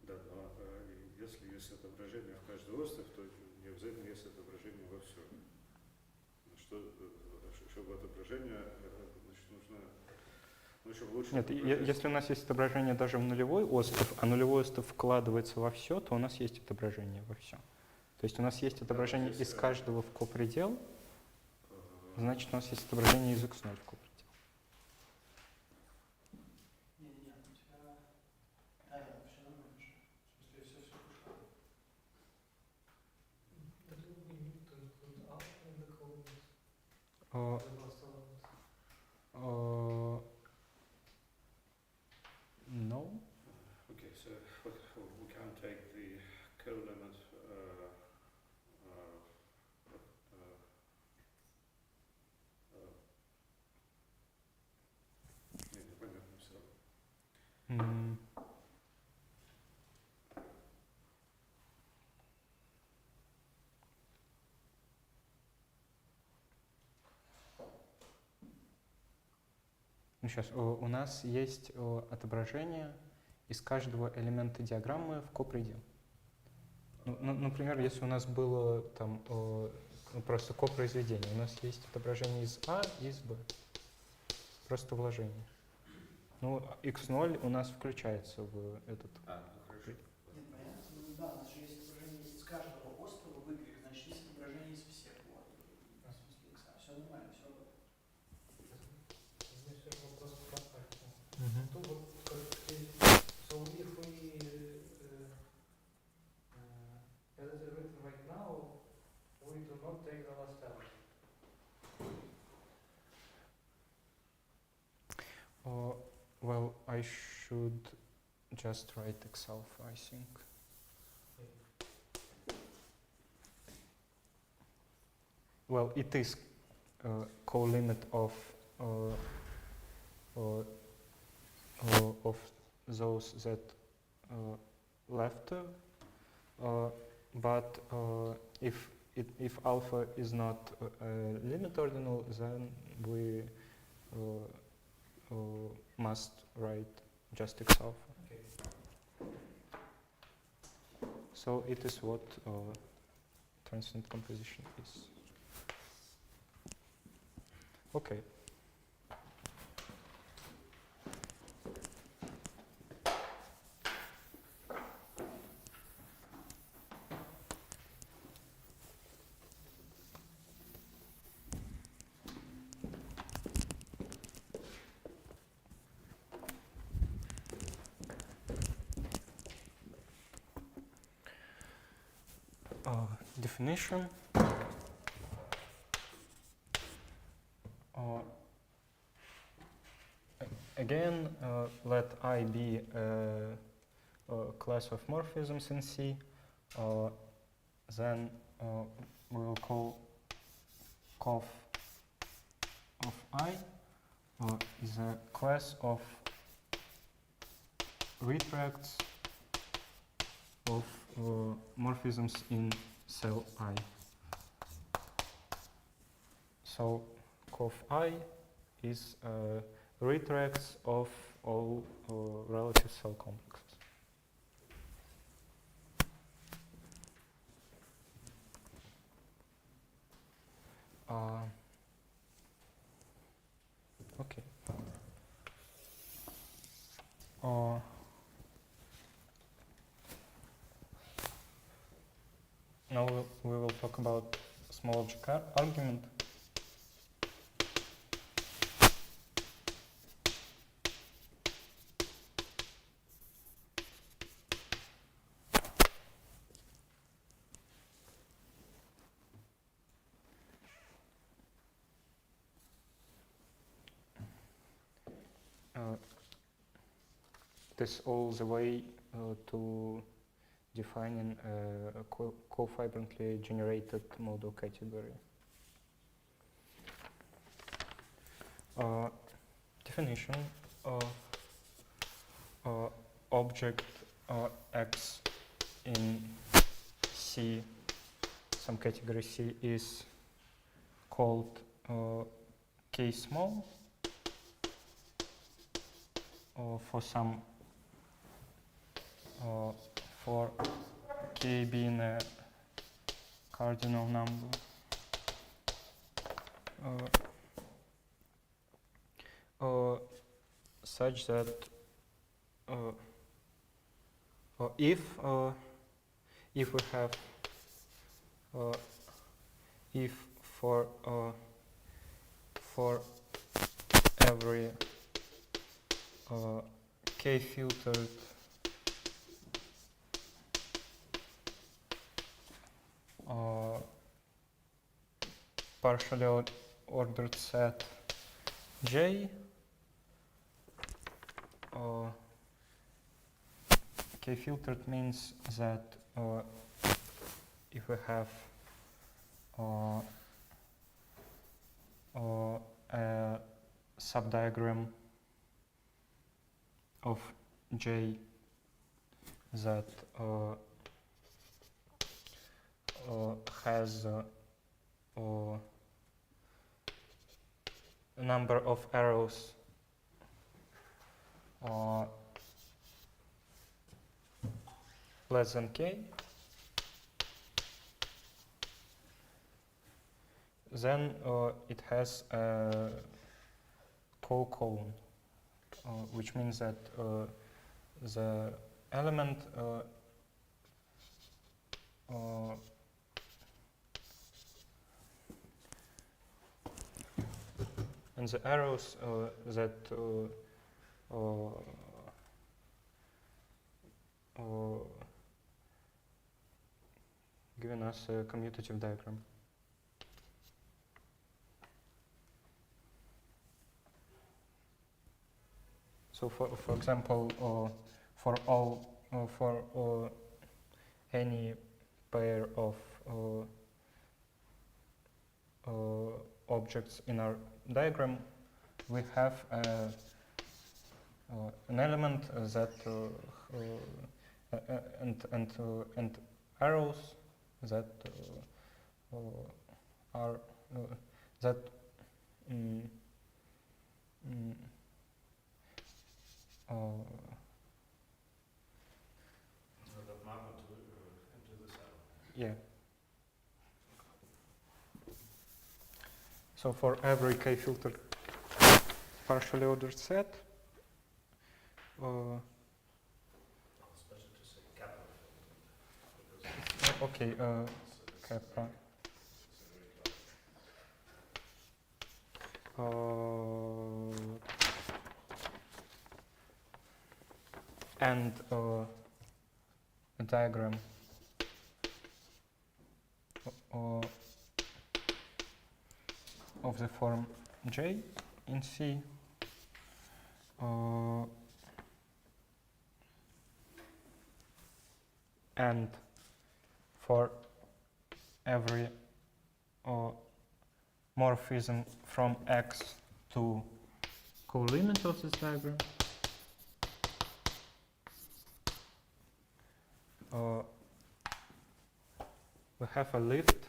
Да, но если есть отображение в каждый остров, то не обязательно есть отображение во всем. Чтобы отображение, значит, нужно... чтобы лучше Нет, если у нас есть отображение даже в нулевой остров, а нулевой остров вкладывается во все, то у нас есть отображение во все. То есть у нас есть отображение из каждого в копредел, значит у нас есть отображение из x0 в копредел. Не-не-не, у тебя... Да, все нормально же. В смысле, все пришло. No. Okay, so we can take the co-limit непонятно все. Ну, сейчас, у нас есть отображение из каждого элемента диаграммы в копредел. Ну, например, если у нас было там просто копроизведение, у нас есть отображение из А и из Б. Просто вложение. Ну, x0 у нас включается в этот. Хорошо. Нет, понятно? Ну да, у нас же есть отображение из каждого острова в Y, значит, есть отображение из всех. Вот. В смысле X. Все нормально, все работает. So if we as it is written right now, we do not take the last element. Well, I should just write x alpha, I think. Well, it is co-limit of those that left, but if alpha is not a limit ordinal, then we must write just x alpha. Okay. So it is what transient composition is. Okay. definition. Again, let I be a class of morphisms in C. Then we will call conf of I is a class of retracts of morphisms in cell I. So conf I is retracts of all relative cell complexes. Okay. Now we will talk about small object argument. This all the way to defining a cofibrantly generated model category. Definition: object X in C, some category C, is called K small for some for K being a cardinal number. Such that if we have if for every K filtered partially ordered set J, K filtered means that if we have a subdiagram of J that has a number of arrows less than K, then it has a co-column, which means that the element and the arrows that given us a commutative diagram. So, for example, for any pair of objects in our diagram, we have an element that and arrows that are that That map into the cell. yeah. So for every K filtered partially ordered set, Especially to say capital filter. okay, kappa. And a diagram of the form J in C, and for every morphism from X to co-limit of this diagram, we have a lift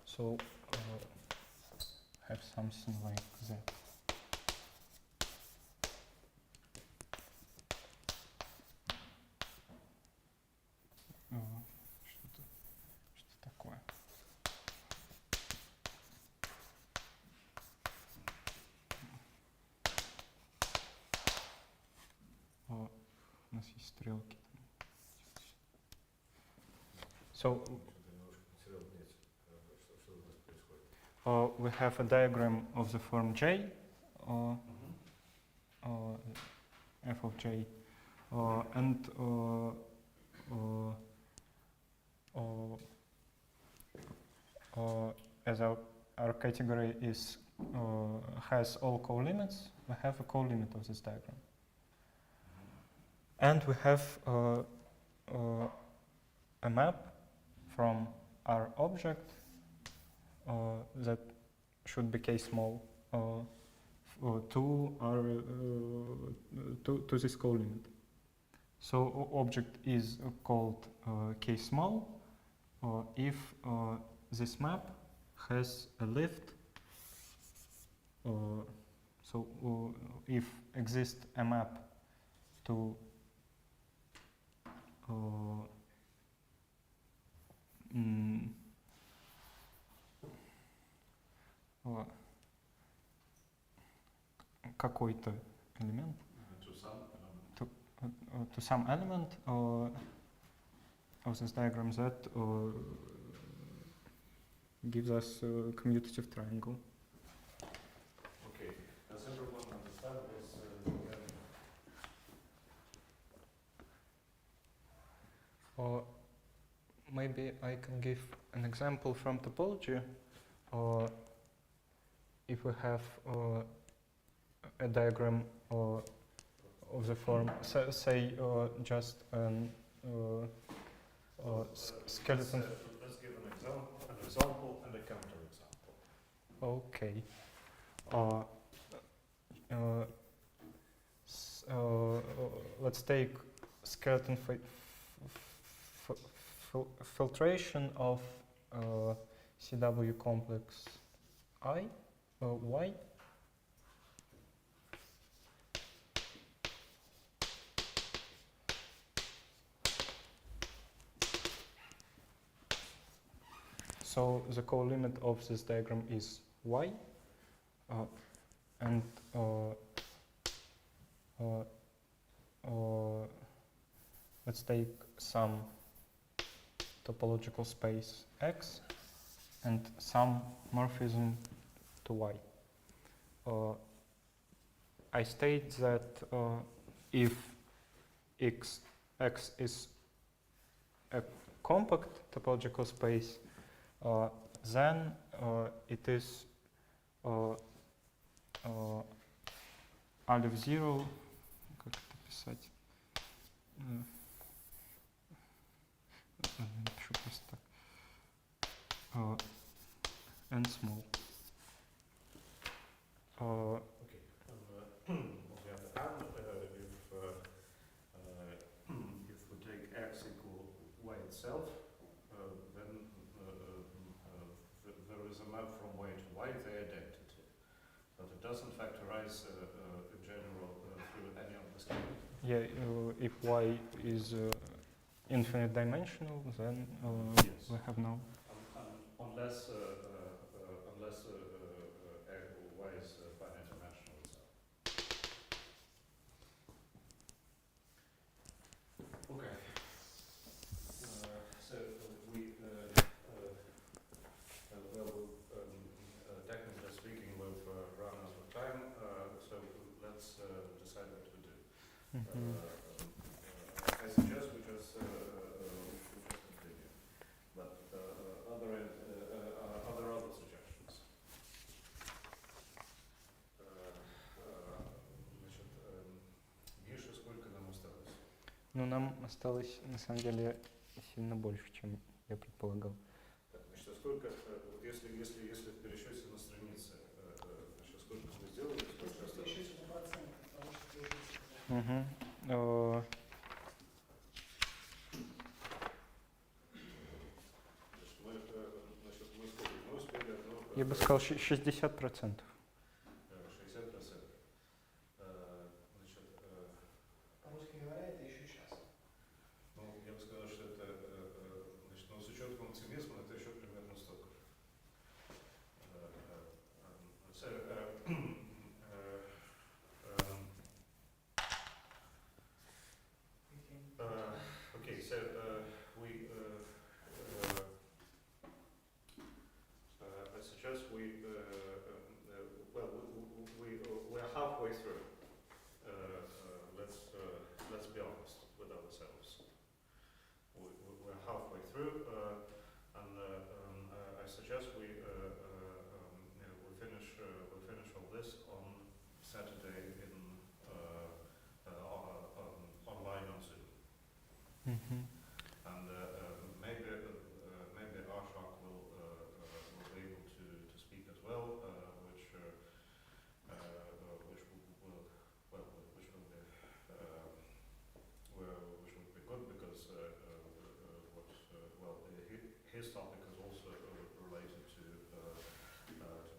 so have something like that. Что такое? У нас есть стрелки. So we have a diagram of the form J, f of J, and as our category is has all co-limits, we have a co-limit of this diagram. And we have a map from our object that should be k small to our to this co-limit. So object is called k small if this map has a lift. So if exists a map to какой-то элемент, to some element of this diagram that gives us a commutative triangle. Okay, does everyone understand this? Or maybe I can give an example from topology. Or if we have a diagram of the form, say just an skeleton. Let's give an example and a counterexample. Okay. Let's take skeleton filtration of CW complex I, Y. So the co-limit of this diagram is Y, and let's take some topological space X and some morphism to Y. I state that if X is a compact topological space, then it is aleph 0, как это писать? Напишу просто так. And small. Okay. On the other hand, if we take x equal y itself, then there is a map from y to y, the identity. But it doesn't factorize in general through any of the scales. Yeah, if y is infinite dimensional, then Yes. we have no. Unless y is finite dimensional itself. Okay. So we I suggest we just continue. But other suggestions. Значит, Миша, сколько нам осталось? Ну, нам осталось, на самом деле, сильно больше, чем я предполагал. Так, значит, а сколько, вот если в пересчете на странице, значит, сколько мы сделали, сколько Если в осталось? пересчете на процент того, что ты уже сказал. Угу. Мы сколько? Мы успели одно... Я бы сказал 60%. 60%. Значит, По-русски говоря, это еще час. ну, я бы сказал, что это, значит, ну, с учетом оптимизма, это еще примерно столько. Okay, so I suggest we're halfway through. Let's be honest with ourselves. We're halfway through, and I suggest we finish all this on Saturday in online on Zoom. And maybe Ashok will be able to speak as well, which will be good because his topic is also related to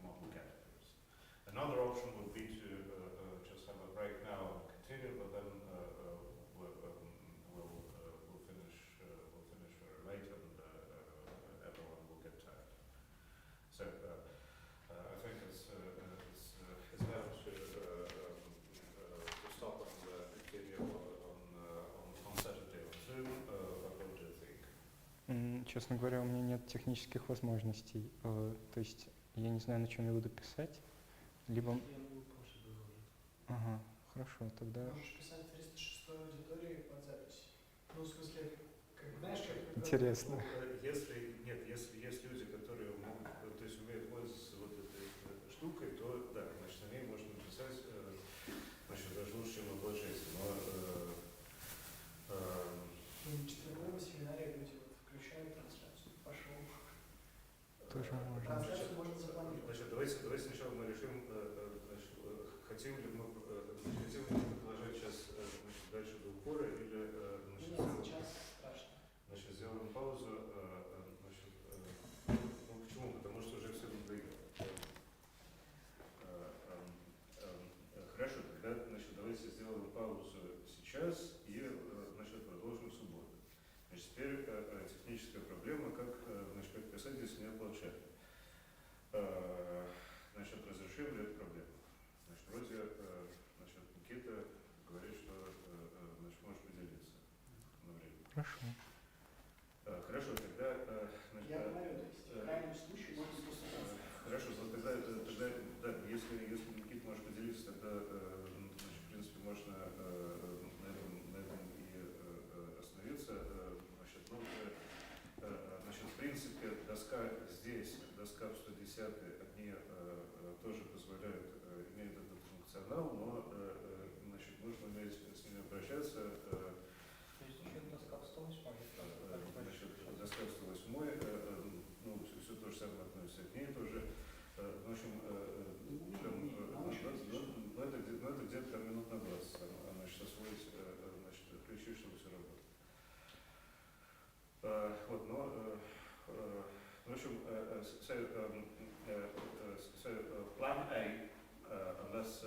model categories. Another option would be to just have a break now and continue, but then we'll finish very late and everyone will get tired. So I think it's better to stop and continue on Saturday on Zoom. What do you think? Честно говоря, у меня нет технических возможностей. То есть я не знаю, на чем я буду писать. Либо... Я могу позже выложить. Ага, хорошо, тогда... Можешь писать в 306 аудитории под запись. Ну, в смысле, как знаешь, как... Интересно. Если есть люди, которые могут, то есть умеют пользоваться вот этой штукой, то да, значит, на ней можно написать, значит, даже лучше, чем на планшете. Но На четверговом семинаре люди вот включают трансляцию. Пошел. Тоже можно. Трансляцию можно запланировать. Значит, давайте сначала мы решим, значит, хотим ли мы продолжать сейчас дальше до упора или Нет, сейчас страшно. значит, сделаем паузу. Значит, ну почему? Потому что уже все надоело. Хорошо, тогда значит, давайте сделаем паузу сейчас и значит, продолжим в субботу. Значит, теперь техническая проблема, как писать, если нет планшета. Значит, разрешим ли эту проблему? Значит, вроде значит, Никита говорит, что значит, можешь поделиться на время. Хорошо. Хорошо, тогда... значит, Я говорю, то есть в крайнем случае можно просто... Хорошо, тогда да, если Никита может поделиться, тогда значит, в принципе можно на этом и остановиться. Значит, ну, значит, в принципе, доска здесь, доска в 110, они тоже позволяют, имеют этот функционал, но значит, нужно уметь с ними обращаться. Есть еще доска в 108. Значит, доска в 108, ну, все то же самое относится к ней тоже. В общем, это где-то минут на 20, значит, освоить, значит, ключи, чтобы все работало. Вот, но, в общем, plan A, unless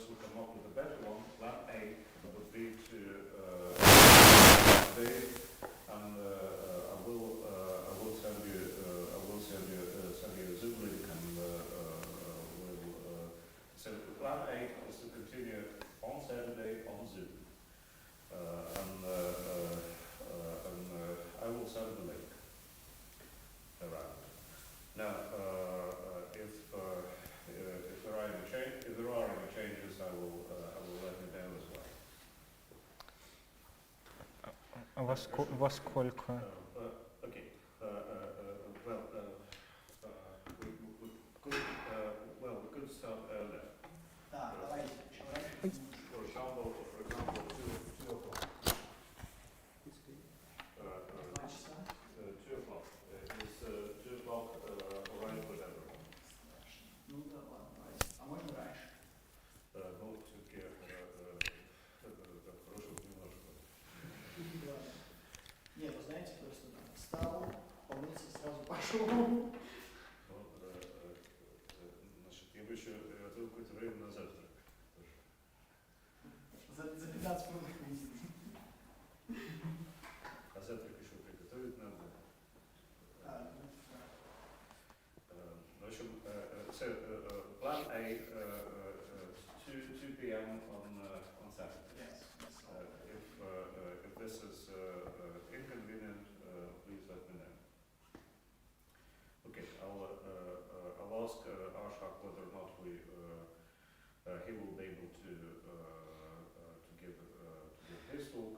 we come up with a better one, plan A would be to stay, and I will send you a Zoom link, and so plan A is to continue on Saturday on Zoom, and I will send the link around. Now, if there are any changes, I will let you know as well. во сколько? Okay. Well, we could start earlier. Да, давайте. Чем раньше, тем лучше. For example, 2 o'clock. 2 часа. 2 o'clock. Is 2 o'clock alright with everyone? Ну да, ладно, давайте. А можно раньше? Ну, все-таки хорошего немножко. Ладно. Не, вы знаете, просто там встал, помылся, сразу пошел. Ну, значит, я бы еще отвел какое-то время на завтрак. За 15 минут выйдет. А завтрак еще приготовить надо. В общем, so plan A 2 p.m. on Saturday. Yes, yes. If this is inconvenient, please let me know. Okay, I'll ask Arshak whether or not he will be able to give his talk.